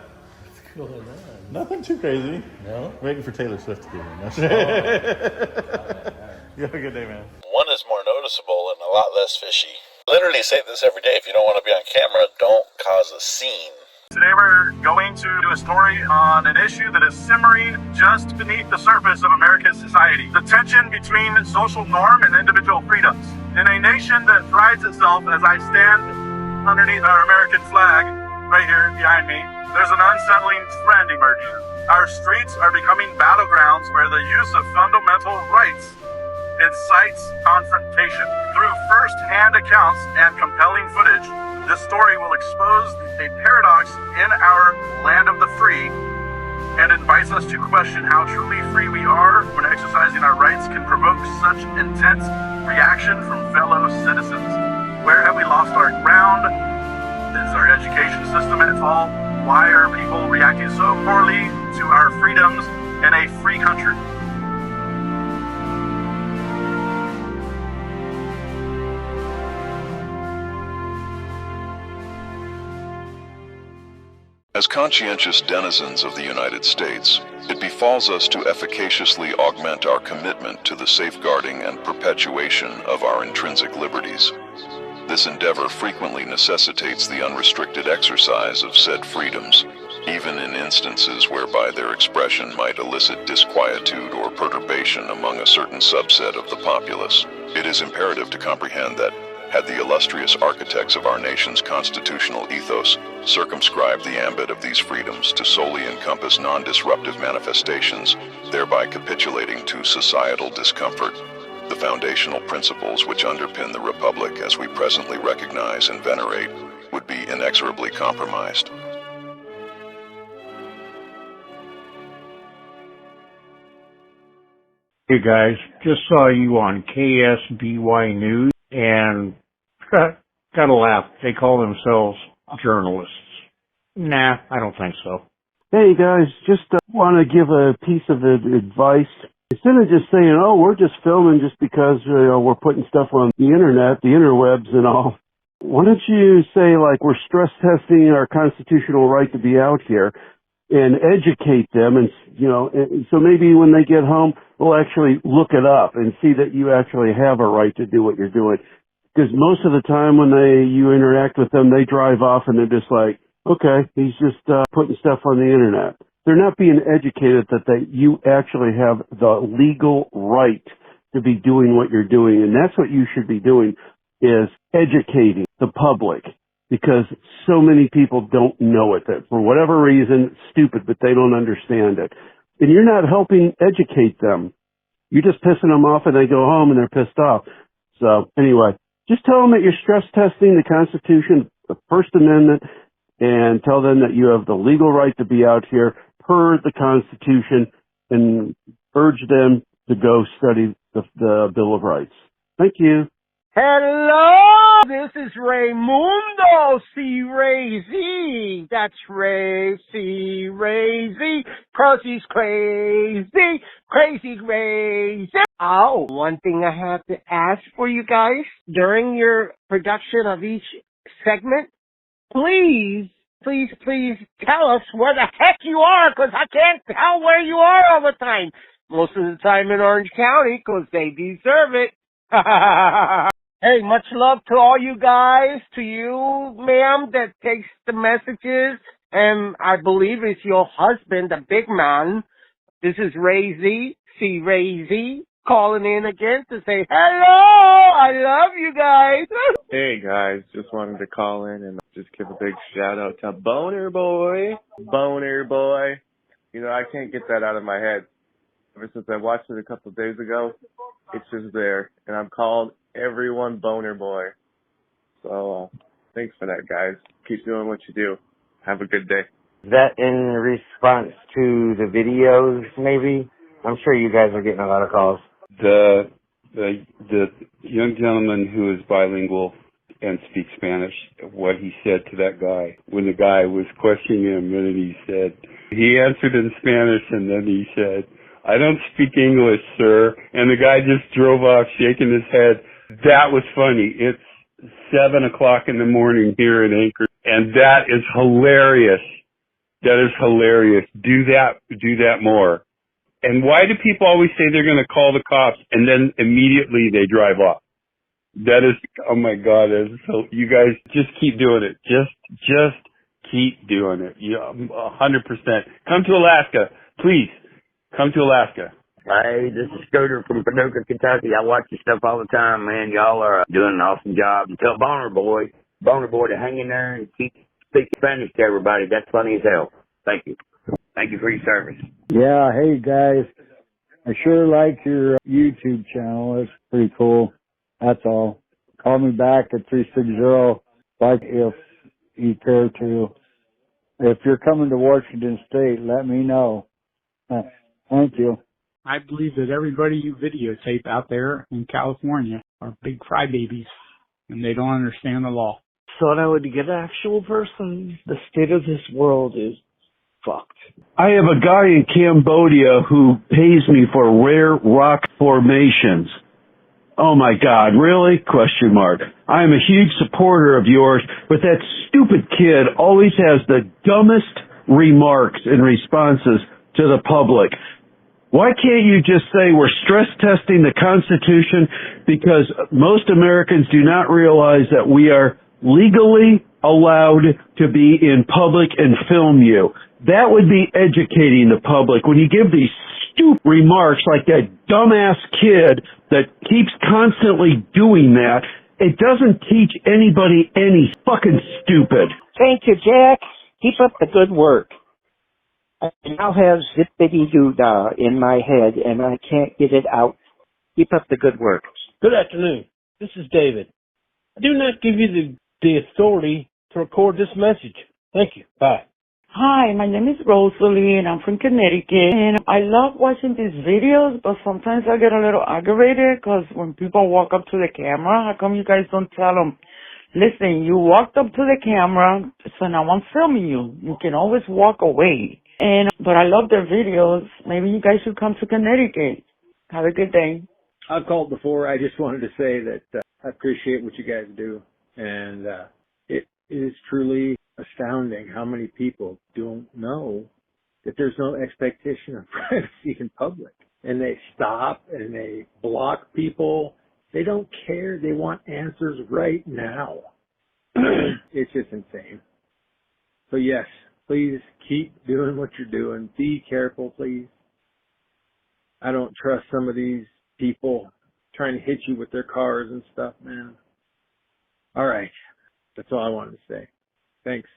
What's going on?
Nothing too crazy.
No?
Waiting for Taylor Swift to be here.
All right.
You have a good day, man.
One is more noticeable and a lot less fishy. Literally say this every day. If you don't want to be on camera, don't cause a scene.
Today we're going to do a story on an issue that is simmering just beneath the surface of American society. The tension between social norm and individual freedoms. In a nation that prides itself, as I stand underneath our American flag, right here behind me, there's an unsettling trend emerging. Our streets are becoming battlegrounds where the use of fundamental rights incites confrontation. Through first-hand accounts and compelling footage, this story will expose a paradox in our land of the free and invites us to question how truly free we are when exercising our rights can provoke such intense reaction from fellow citizens. Where have we lost our ground? Is our education system at fault? Why are people reacting so poorly to our freedoms in a free country?
As conscientious denizens of the United States, it befalls us to efficaciously augment our commitment to the safeguarding and perpetuation of our intrinsic liberties. This endeavor frequently necessitates the unrestricted exercise of said freedoms, even in instances whereby their expression might elicit disquietude or perturbation among a certain subset of the populace. It is imperative to comprehend that, had the illustrious architects of our nation's constitutional ethos circumscribed the ambit of these freedoms to solely encompass non-disruptive manifestations, thereby capitulating to societal discomfort, the foundational principles which underpin the Republic as we presently recognize and venerate would be inexorably compromised.
Hey guys, just saw you on KSBY News and gotta laugh. They call themselves journalists. Nah, I don't think so.
Hey guys, just want to give a piece of advice. Instead of just saying, oh, we're just filming just because we're putting stuff on the internet, the interwebs and all, why don't you say, like, we're stress testing our constitutional right to be out here and educate them, and so maybe when they get home, they'll actually look it up and see that you actually have a right to do what you're doing. Because most of the time when you interact with them, they drive off and they're just like, okay, he's just putting stuff on the internet. They're not being educated that you actually have the legal right to be doing what you're doing. And that's what you should be doing, is educating the public. Because so many people don't know it. That for whatever reason, it's stupid, but they don't understand it. And you're not helping educate them. You're just pissing them off and they go home and they're pissed off. So anyway, just tell them that you're stress testing the Constitution, the First Amendment, and tell them that you have the legal right to be out here per the Constitution, and urge them to go study the Bill of Rights. Thank you.
Hello, this is Raymundo C. Ray Z. That's Ray C. Ray Z, 'cause he's crazy, crazy crazy. Oh, one thing I have to ask for you guys during your production of each segment, please tell us where the heck you are, 'cause I can't tell where you are all the time. Most of the time in Orange County, 'cause they deserve it. Hey, much love to all you guys, to you, ma'am, that takes the messages, and I believe it's your husband, the big man. This is Ray Z, C. Ray Z, calling in again to say hello, I love you guys.
Hey guys, just wanted to call in and just give a big shout out to Boner Boy. Boner Boy. I can't get that out of my head. Ever since I watched it a couple of days ago, it's just there. And I'm called everyone Boner Boy. So, thanks for that, guys. Keep doing what you do. Have a good day.
Is that in response to the videos, maybe? I'm sure you guys are getting a lot of calls.
The young gentleman who is bilingual and speaks Spanish, what he said to that guy when the guy was questioning him, and he answered in Spanish, and then he said, I don't speak English, sir. And the guy just drove off shaking his head. That was funny. It's 7 o'clock in the morning here in Anchorage, and that is hilarious. That is hilarious. Do that more. And why do people always say they're going to call the cops and then immediately they drive off? That is, oh my God, that is so, you guys just keep doing it. Just keep doing it. 100%. Come to Alaska. Please, come to Alaska.
Hey, this is Scooter from Paducah, Kentucky. I watch your stuff all the time, man. Y'all are doing an awesome job. And tell Boner Boy to hang in there and keep speaking Spanish to everybody. That's funny as hell. Thank you. Thank you for your service.
Yeah, hey guys. I sure like your YouTube channel. It's pretty cool. That's all. Call me back at 360, like if you care to. If you're coming to Washington State, let me know. Thank you.
I believe that everybody you videotape out there in California are big crybabies, and they don't understand the law.
Thought I would get an actual person. The state of this world is fucked.
I have a guy in Cambodia who pays me for rare rock formations. Oh my God, really? Question mark. I am a huge supporter of yours, but that stupid kid always has the dumbest remarks and responses to the public. Why can't you just say we're stress testing the Constitution because most Americans do not realize that we are legally allowed to be in public and film you? That would be educating the public. When you give these stupid remarks like that dumbass kid that keeps constantly doing that, it doesn't teach anybody any fucking stupid.
Thank you, Jack. Keep up the good work. I now have zippity-doo-dah in my head, and I can't get it out. Keep up the good work.
Good afternoon. This is David. I do not give you the authority to record this message. Thank you. Bye.
Hi, my name is Rosalie, and I'm from Connecticut. And I love watching these videos, but sometimes I get a little aggravated because when people walk up to the camera, how come you guys don't tell them, listen, you walked up to the camera, so now I'm filming you. You can always walk away. But I love their videos. Maybe you guys should come to Connecticut. Have a good day.
I've called before. I just wanted to say that I appreciate what you guys do. And it is truly astounding how many people don't know that there's no expectation of privacy in public. And they stop and they block people. They don't care. They want answers right now. It's just insane. So yes, please keep doing what you're doing. Be careful, please. I don't trust some of these people trying to hit you with their cars and stuff, man. All right. That's all I wanted to say. Thanks.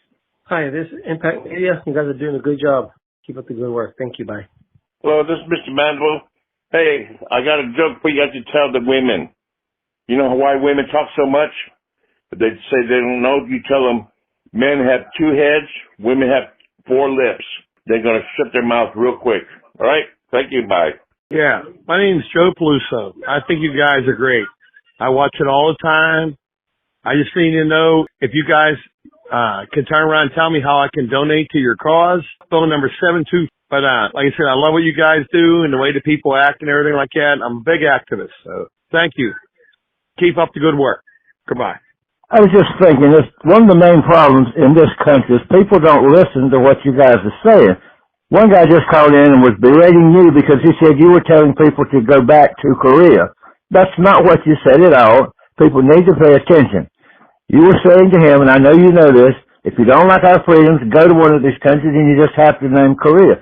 Hi, this is Impact Media. You guys are doing a good job. Keep up the good work. Thank you. Bye.
Hello, this is Mr. Mandel. Hey, I got a joke for you to tell the women. You know why women talk so much? They say they don't know. You tell them men have 2 heads, women have 4 lips. They're going to shut their mouth real quick. All right? Thank you. Bye.
Yeah, my name's Joe Peluso. I think you guys are great. I watch it all the time. I just need to know if you guys can turn around and tell me how I can donate to your cause. Phone number 72. But like I said, I love what you guys do and the way the people act and everything like that. I'm a big activist, so thank you. Keep up the good work. Goodbye.
I was just thinking, one of the main problems in this country is people don't listen to what you guys are saying. One guy just called in and was berating you because he said you were telling people to go back to Korea. That's not what you said at all. People need to pay attention. You were saying to him, and I know you know this, if you don't like our freedoms, go to one of these countries and you just have to name Korea.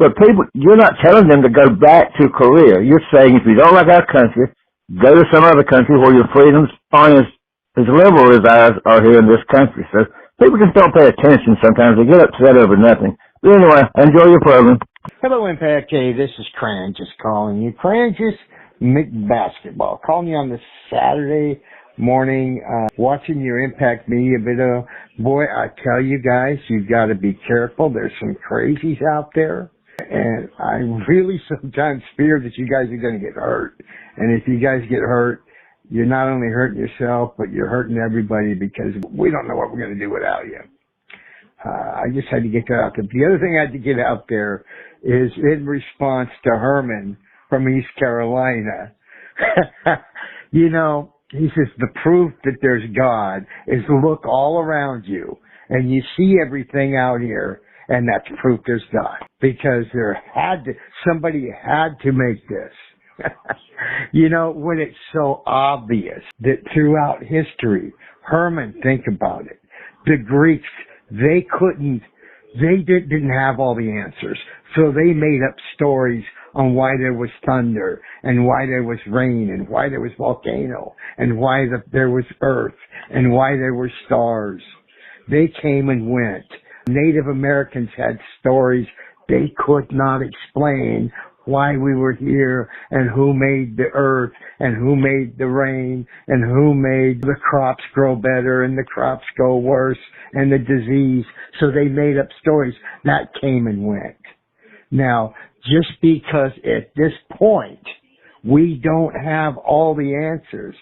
But people, you're not telling them to go back to Korea. You're saying if you don't like our country, go to some other country where your freedoms aren't as liberal as ours are here in this country. So people just don't pay attention sometimes. They get upset over nothing. But anyway, enjoy your program.
Hello, Impact. Hey, this is Cran just calling you. Cran just McBasketball. Calling you on this Saturday morning, watching your Impact Media video. Boy, I tell you guys, you've got to be careful. There's some crazies out there. And I really sometimes fear that you guys are going to get hurt. And if you guys get hurt, you're not only hurting yourself, but you're hurting everybody because we don't know what we're going to do without you.
I just had to get that out there. The other thing I had to get out there is in response to Herman from East Carolina. You know, he says the proof that there's God is look all around you and you see everything out here, and that's proof there's God. Because somebody had to make this. You know, when it's so obvious that throughout history, Herman, think about it. The Greeks, they didn't have all the answers. So they made up stories on why there was thunder and why there was rain and why there was volcano and why there was earth and why there were stars. They came and went. Native Americans had stories they could not explain why we were here and who made the earth and who made the rain and who made the crops grow better and the crops go worse and the disease. So they made up stories. That came and went. Now, just because at this point we don't have all the answers,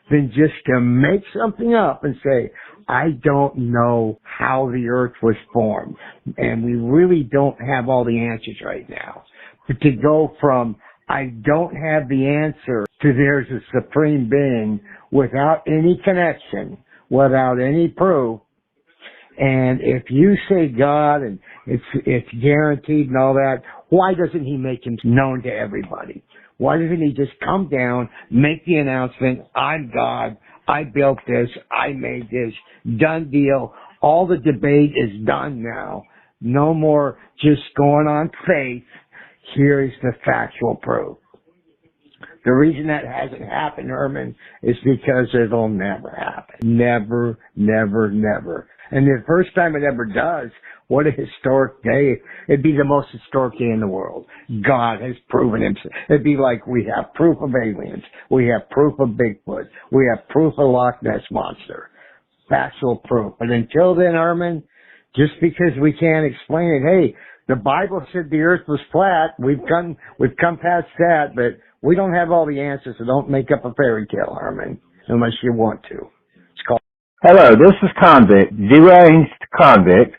then just to make something up and say, I don't know how the earth was formed, and we really don't have all the answers right now. But to go from, I don't have the answer, to there's a supreme being without any connection, without any proof, and if you say God and it's guaranteed and all that, why doesn't he make him known to everybody? Why doesn't he just come down, make the announcement, I'm God, I built this, I made this, done deal, all the debate is done now. No more just going on faith. Here is the factual proof. The reason that hasn't happened, Herman, is because it'll never happen. Never, never, never. And the first time it ever does, what a historic day. It'd be the most historic day in the world. God has proven himself. It'd be like we have proof of aliens. We have proof of Bigfoot. We have proof of Loch Ness Monster. Factual proof. But until then, Herman, just because we can't explain it, hey, the Bible said the earth was flat. We've come past that, but we don't have all the answers, so don't make up a fairy tale, Herman, unless you want to. It's called.
Hello, this is Convict, deranged Convict.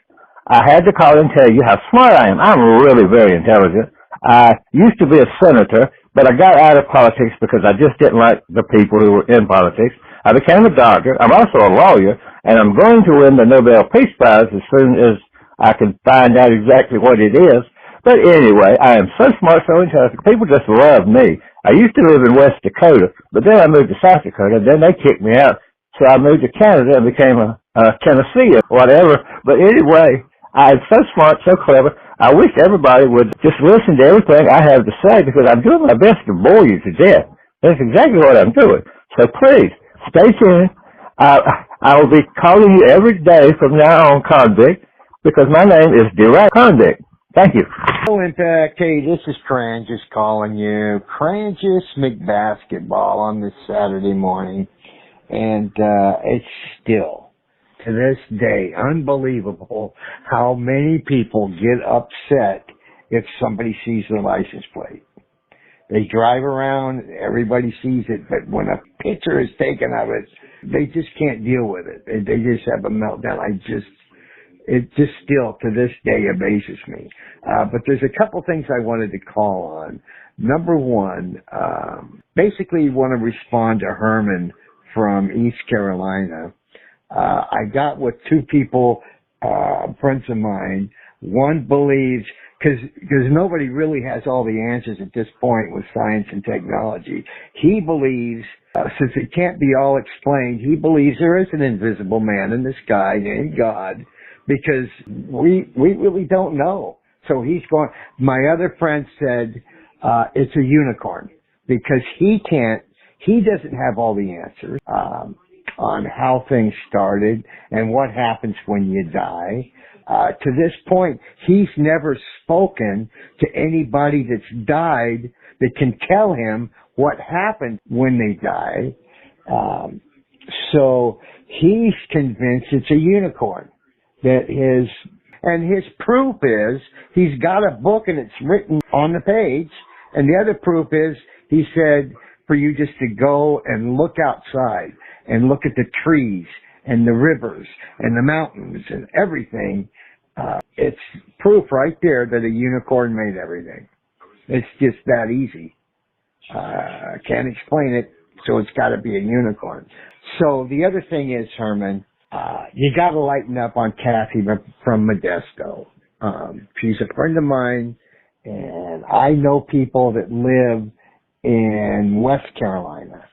I had to call and tell you how smart I am. I'm really very intelligent. I used to be a senator, but I got out of politics because I just didn't like the people who were in politics. I became a doctor. I'm also a lawyer, and I'm going to win the Nobel Peace Prize as soon as I can find out exactly what it is. But anyway, I am so smart, so intelligent. People just love me. I used to live in West Dakota, but then I moved to South Dakota. Then they kicked me out. So I moved to Canada and became a Tennessee or whatever. But anyway, I'm so smart, so clever. I wish everybody would just listen to everything I have to say because I'm doing my best to bore you to death. That's exactly what I'm doing. So please, stay tuned. I will be calling you every day from now on, Convict, because my name is Direct Convict. Thank you.
Hello, Impact. Hey, this is Crangus calling you. Crangus McBasketball on this Saturday morning. And it's still, to this day, unbelievable how many people get upset if somebody sees their license plate. They drive around, everybody sees it, but when a picture is taken of it, they just can't deal with it. They just have a meltdown. It just still, to this day, amazes me. But there's a couple things I wanted to call on. Number one, basically want to respond to Herman from East Carolina. I got with two people, friends of mine. One believes, because nobody really has all the answers at this point with science and technology. He believes, since it can't be all explained, he believes there is an invisible man in the sky named God, because we really don't know. So he's going, my other friend said, it's a unicorn, because he doesn't have all the answers, on how things started and what happens when you die. To this point, he's never spoken to anybody that's died that can tell him what happened when they die. So he's convinced it's a unicorn. And his proof is he's got a book and it's written on the page. And the other proof is he said for you just to go and look outside and look at the trees and the rivers and the mountains and everything. It's proof right there that a unicorn made everything. It's just that easy. Can't explain it, so it's got to be a unicorn. So the other thing is, Herman, you got to lighten up on Kathy from Modesto. She's a friend of mine, and I know people that live in West Carolina.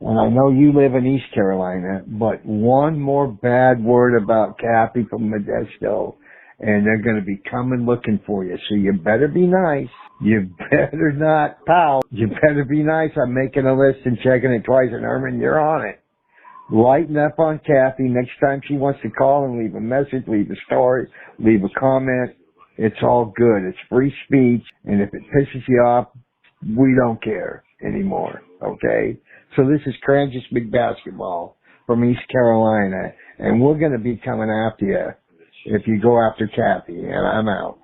And I know you live in East Carolina, but one more bad word about Kathy from Modesto, and they're going to be coming looking for you. So you better be nice. You better not pout. You better be nice. I'm making a list and checking it twice, and Herman, you're on it. Lighten up on Kathy. Next time she wants to call and leave a message, leave a story, leave a comment, it's all good. It's free speech, and if it pisses you off, we don't care anymore, okay? So this is Kansas Big Basketball from East Carolina, and we're going to be coming after you if you go after Kathy, and I'm out.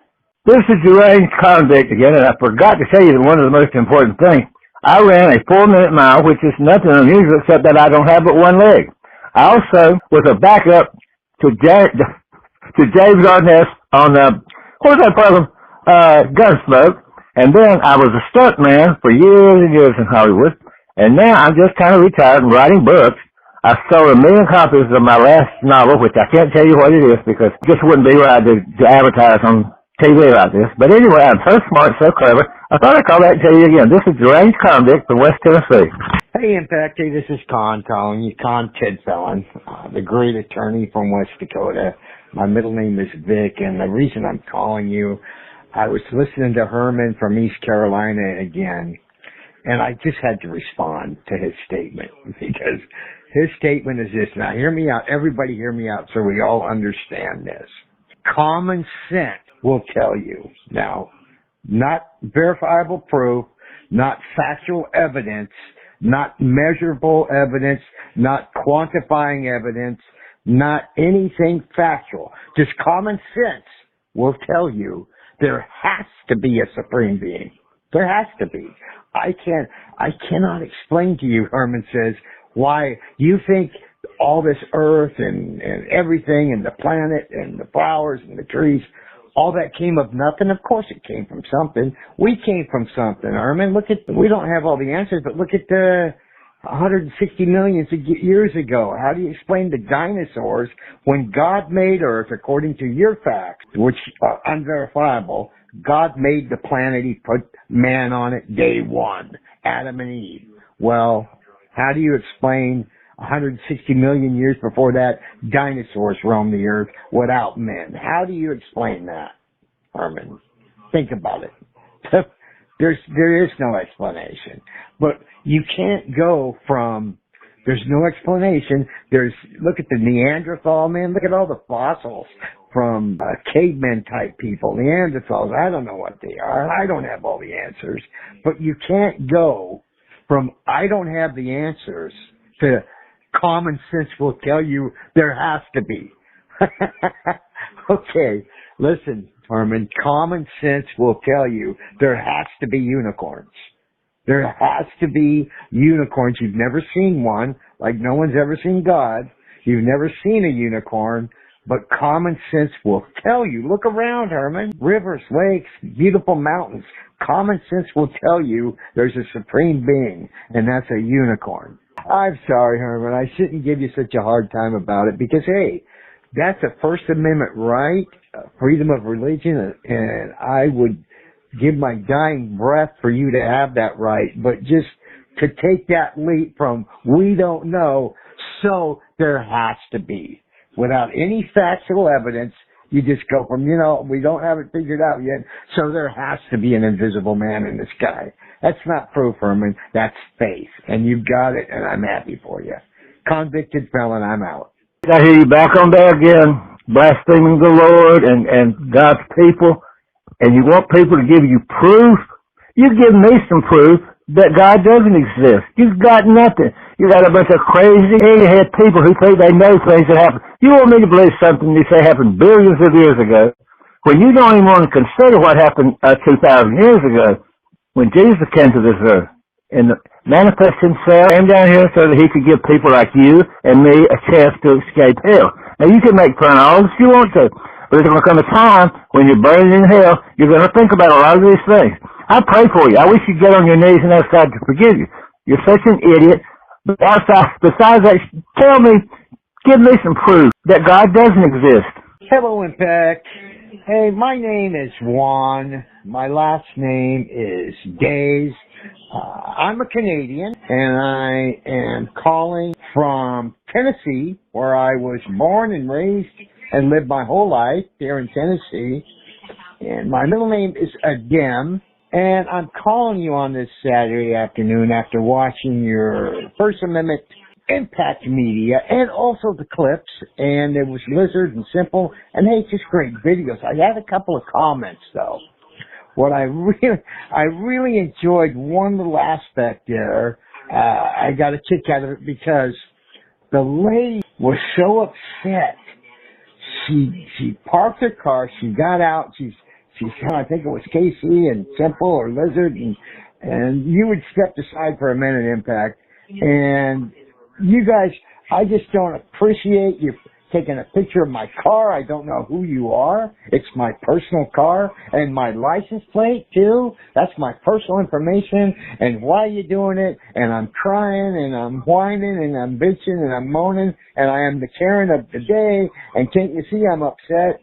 This is deranged convict again, and I forgot to tell you one of the most important things. I ran a 4-minute mile, which is nothing unusual except that I don't have but one leg. I also was a backup to James Arness on what was that program? Gunsmoke. And then I was a stunt man for years and years in Hollywood. And now I'm just kind of retired and writing books. I sold 1 million copies of my last novel, which I can't tell you what it is because it just wouldn't be right to advertise on TV like this. But anyway, I'm so smart, so clever. I thought I'd call that and tell you again. This is Deranged Convict from West Tennessee.
Hey, Impacty, this is Con calling you, Con Ted Felon, the great attorney from West Dakota. My middle name is Vic, and the reason I'm calling you, I was listening to Herman from East Carolina again, and I just had to respond to his statement because his statement is this. Now, hear me out. Everybody hear me out so we all understand this. Common sense will tell you. Now, not verifiable proof, not factual evidence, not measurable evidence, not quantifying evidence, not anything factual. Just common sense will tell you there has to be a supreme being. There has to be. I cannot explain to you, Herman says, why you think all this earth and everything and the planet and the flowers and the trees, all that came of nothing. Of course it came from something. We came from something, Herman. We don't have all the answers, but look at the 160 million years ago. How do you explain the dinosaurs when God made Earth, according to your facts, which are unverifiable? God made the planet. He put man on it day one, Adam and Eve. Well, how do you explain 160 million years before that, dinosaurs roamed the earth without men? How do you explain that, Herman? Think about it. There is no explanation. But you can't go from there's no explanation. Look at the Neanderthal, man. Look at all the fossils from cavemen type people, Neanderthals. I don't know what they are. I don't have all the answers. But you can't go from I don't have the answers to common sense will tell you there has to be. Okay, listen, Herman, common sense will tell you there has to be unicorns. There has to be unicorns. You've never seen one, like no one's ever seen God. You've never seen a unicorn, but common sense will tell you. Look around, Herman. Rivers, lakes, beautiful mountains. Common sense will tell you there's a supreme being, and that's a unicorn. I'm sorry, Herman. I shouldn't give you such a hard time about it because, hey, that's a First Amendment right, freedom of religion, and I would give my dying breath for you to have that right. But just to take that leap from we don't know, so there has to be. Without any factual evidence, you just go from, we don't have it figured out yet, so there has to be an invisible man in the sky. That's not proof, Herman. That's faith. And you've got it, and I'm happy for you. Convicted felon, I'm out.
I hear you back on there again, blaspheming the Lord and God's people, and you want people to give you proof? You give me some proof that God doesn't exist. You've got nothing. You got a bunch of crazy, egghead people who think they know things that happen. You want me to believe something you say happened billions of years ago when you don't even want to consider what happened 2,000 years ago when Jesus came to this earth and manifest himself, came down here so that he could give people like you and me a chance to escape hell. Now, you can make fun of all that you want to, but there's going to come a time when you're burning in hell, you're going to think about a lot of these things. I pray for you. I wish you'd get on your knees and ask God to forgive you. You're such an idiot. But besides that, give me some proof that God doesn't exist.
Hello, Impact. Hey, my name is Juan. My last name is Days. I'm a Canadian, and I am calling from Tennessee, where I was born and raised and lived my whole life here in Tennessee. And my middle name is Adem, and I'm calling you on this Saturday afternoon after watching your First Amendment Impact Media and also the clips, and it was Lizard and Simple, and hey, just great videos. I had a couple of comments though. What I really enjoyed one little aspect there. I got a kick out of it because the lady was so upset. She parked her car. She got out. She I think it was Casey and Simple or Lizard, and you would step aside for a minute, Impact, and you guys, I just don't appreciate you taking a picture of my car. I don't know who you are. It's my personal car and my license plate too. That's my personal information. And why are you doing it? And I'm crying and I'm whining and I'm bitching and I'm moaning and I am the Karen of the day. And can't you see I'm upset?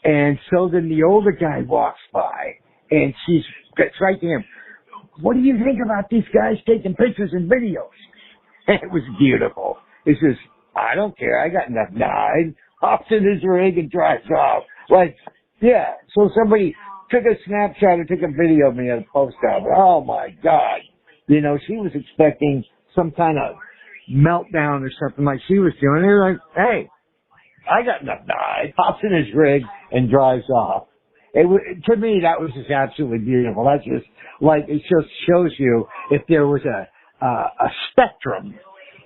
And so then the older guy walks by and she gets right to him. What do you think about these guys taking pictures and videos? It was beautiful. He says, I don't care. I got enough died. Hops in his rig and drives off. Like, yeah. So somebody took a snapshot or took a video of me at a post office. Oh my God. You know, she was expecting some kind of meltdown or something like she was doing. They're like, hey, I got enough died. Hops in his rig and drives off. To me, that was just absolutely beautiful. That's just like, it just shows you if there was a spectrum.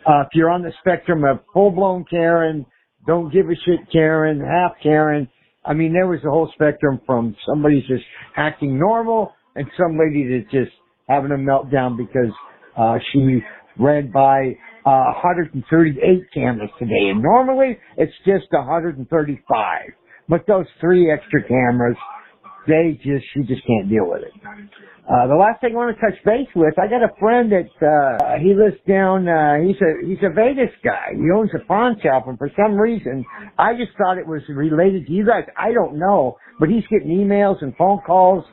If you're on the spectrum of full-blown Karen, don't give a shit Karen, half Karen. I mean, there was a whole spectrum from somebody just acting normal and some lady that's just having a meltdown because she ran by 138 cameras today. And normally it's just 135. But those 3 extra cameras, she just can't deal with it. The last thing I want to touch base with, I got a friend that, he lives down, he's a Vegas guy. He owns a pawn shop, and for some reason, I just thought it was related to you guys. I don't know, but he's getting emails and phone calls,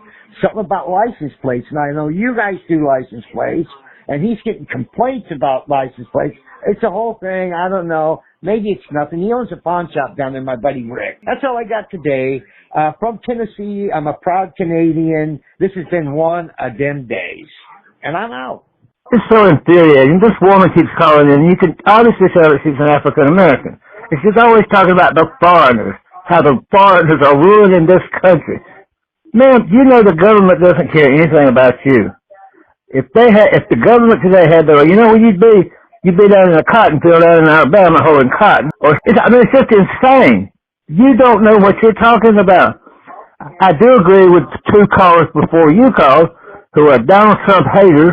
something about license plates, and I know you guys do license plates, and he's getting complaints about license plates. It's a whole thing. I don't know. Maybe it's nothing. He owns a pawn shop down there, my buddy Rick. That's all I got today. From Tennessee, I'm a proud Canadian. This has been one of them days. And I'm out.
It's so infuriating. This woman keeps calling in. You can obviously tell that she's an African American. And she's always talking about the foreigners, how the foreigners are ruining this country. Man, you know the government doesn't care anything about you. If the government today had their, you know where you'd be? You'd be down in a cotton field down in Alabama holding cotton. It's just insane. You don't know what you're talking about. I do agree with the 2 callers before you called who are Donald Trump haters.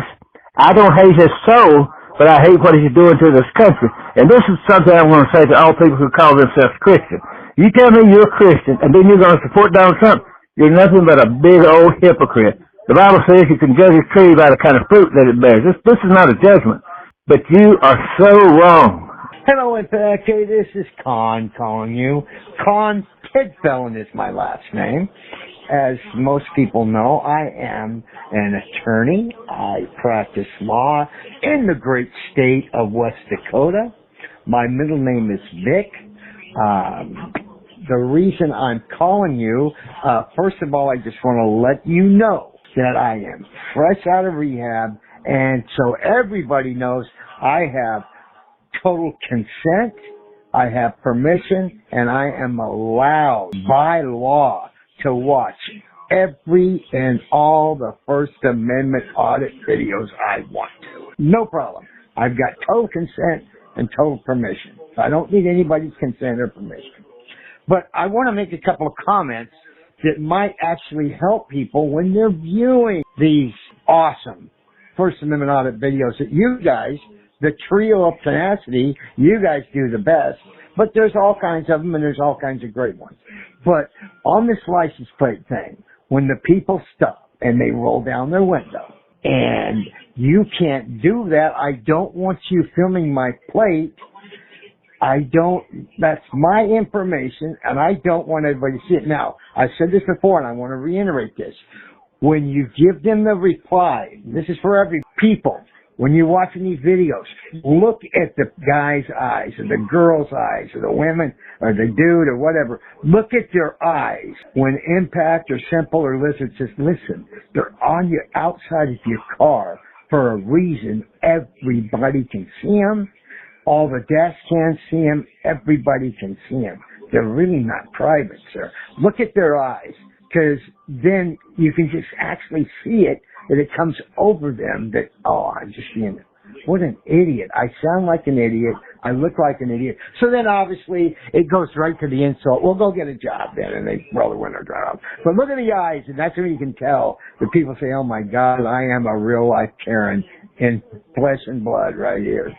I don't hate his soul, but I hate what he's doing to this country. And this is something I want to say to all people who call themselves Christian. You tell me you're a Christian and then you're going to support Donald Trump, you're nothing but a big old hypocrite. The Bible says you can judge a tree by the kind of fruit that it bears. This is not a judgment, but you are so wrong.
Hello, Impact. Hey, this is Con calling you. Con Tidfelon is my last name. As most people know, I am an attorney. I practice law in the great state of West Dakota. My middle name is Vic. The reason I'm calling you, first of all, I just want to let you know that I am fresh out of rehab, and so everybody knows I have total consent, I have permission, and I am allowed by law to watch every and all the First Amendment audit videos I want to. No problem. I've got total consent and total permission. I don't need anybody's consent or permission. But I want to make a couple of comments that might actually help people when they're viewing these awesome First Amendment audit videos that you guys, the trio of tenacity, you guys do the best. But there's all kinds of them, and there's all kinds of great ones. But on this license plate thing, when the people stop and they roll down their window, and you can't do that, I don't want you filming my plate. That's my information, and I don't want everybody to see it. Now, I've said this before, and I want to reiterate this. When you give them the reply, this is for every people, when you're watching these videos, look at the guy's eyes, or the girl's eyes, or the women, or the dude, or whatever. Look at their eyes. When Impact, or Simple, or Lizard says, listen, they're on your outside of your car for a reason. Everybody can see them. All the dash cams see them. Everybody can see them. They're really not private, sir. Look at their eyes, because then you can just actually see it, that it comes over them that, oh, I'm just seeing it. What an idiot. I sound like an idiot. I look like an idiot. So then obviously it goes right to the insult. Well, go get a job then, and they roll the window down. But look at the eyes, and that's when you can tell that people say, oh my God, I am a real life Karen in flesh and blood right here.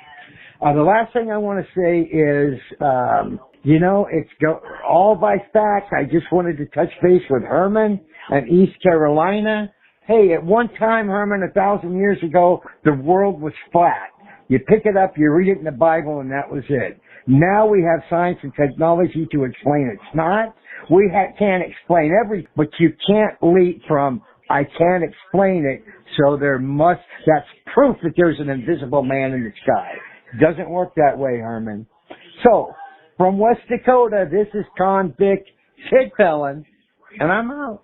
The last thing I want to say is, it's all by facts. I just wanted to touch base with Herman and East Carolina. Hey, at one time, Herman, 1,000 years ago, the world was flat. You pick it up, you read it in the Bible, and that was it. Now we have science and technology to explain it. It's not. We can't explain everything, but you can't leap from, I can't explain it, so that's proof that there's an invisible man in the sky. Doesn't work that way, Herman. So, from West Dakota, this is Convict Sid Felon, and I'm out.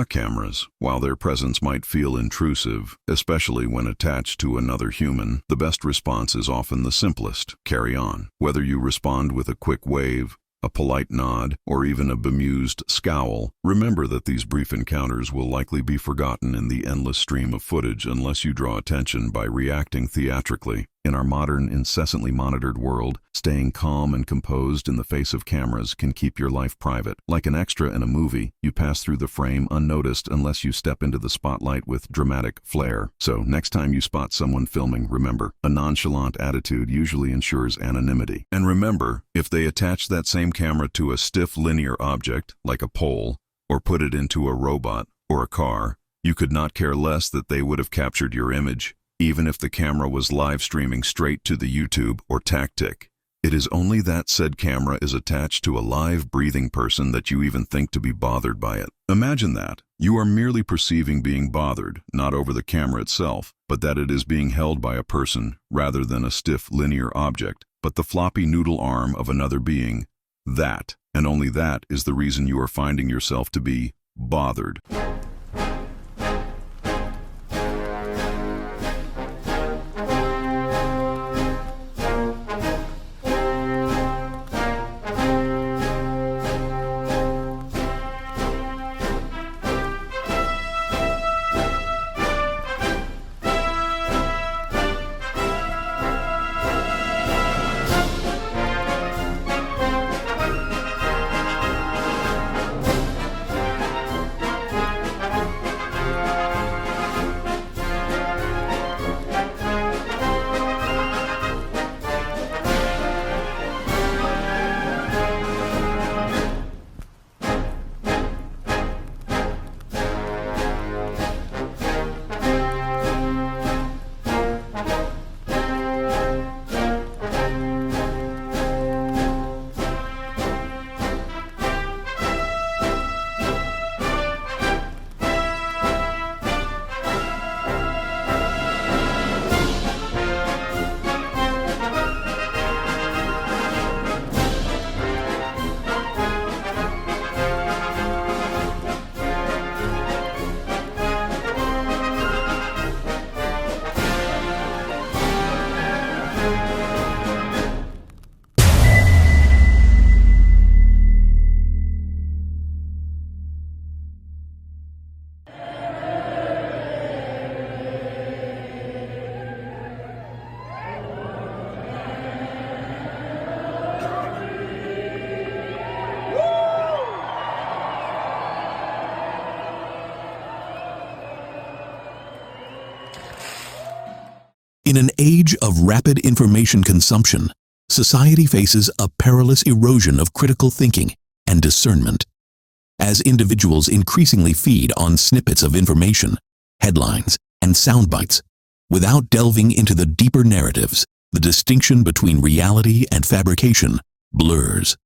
Cameras. While their presence might feel intrusive, especially when attached to another human, the best response is often the simplest. Carry on. Whether you respond with a quick wave, a polite nod, or even a bemused scowl, remember that these brief encounters will likely be forgotten in the endless stream of footage unless you draw attention by reacting theatrically. In our modern, incessantly monitored world, staying calm and composed in the face of cameras can keep your life private. Like an extra in a movie, you pass through the frame unnoticed unless you step into the spotlight with dramatic flair. So, next time you spot someone filming, remember, a nonchalant attitude usually ensures anonymity. And remember, if they attach that same camera to a stiff linear object, like a pole, or put it into a robot or a car, you could not care less that they would have captured your image, even if the camera was live streaming straight to the YouTube or tactic. It is only that said camera is attached to a live, breathing person that you even think to be bothered by it. Imagine that. You are merely perceiving being bothered, not over the camera itself, but that it is being held by a person rather than a stiff, linear object, but the floppy noodle arm of another being. That, and only that, is the reason you are finding yourself to be bothered.
In an age of rapid information consumption, society faces a perilous erosion of critical thinking and discernment. As individuals increasingly feed on snippets of information, headlines, and sound bites, without delving into the deeper narratives, the distinction between reality and fabrication blurs.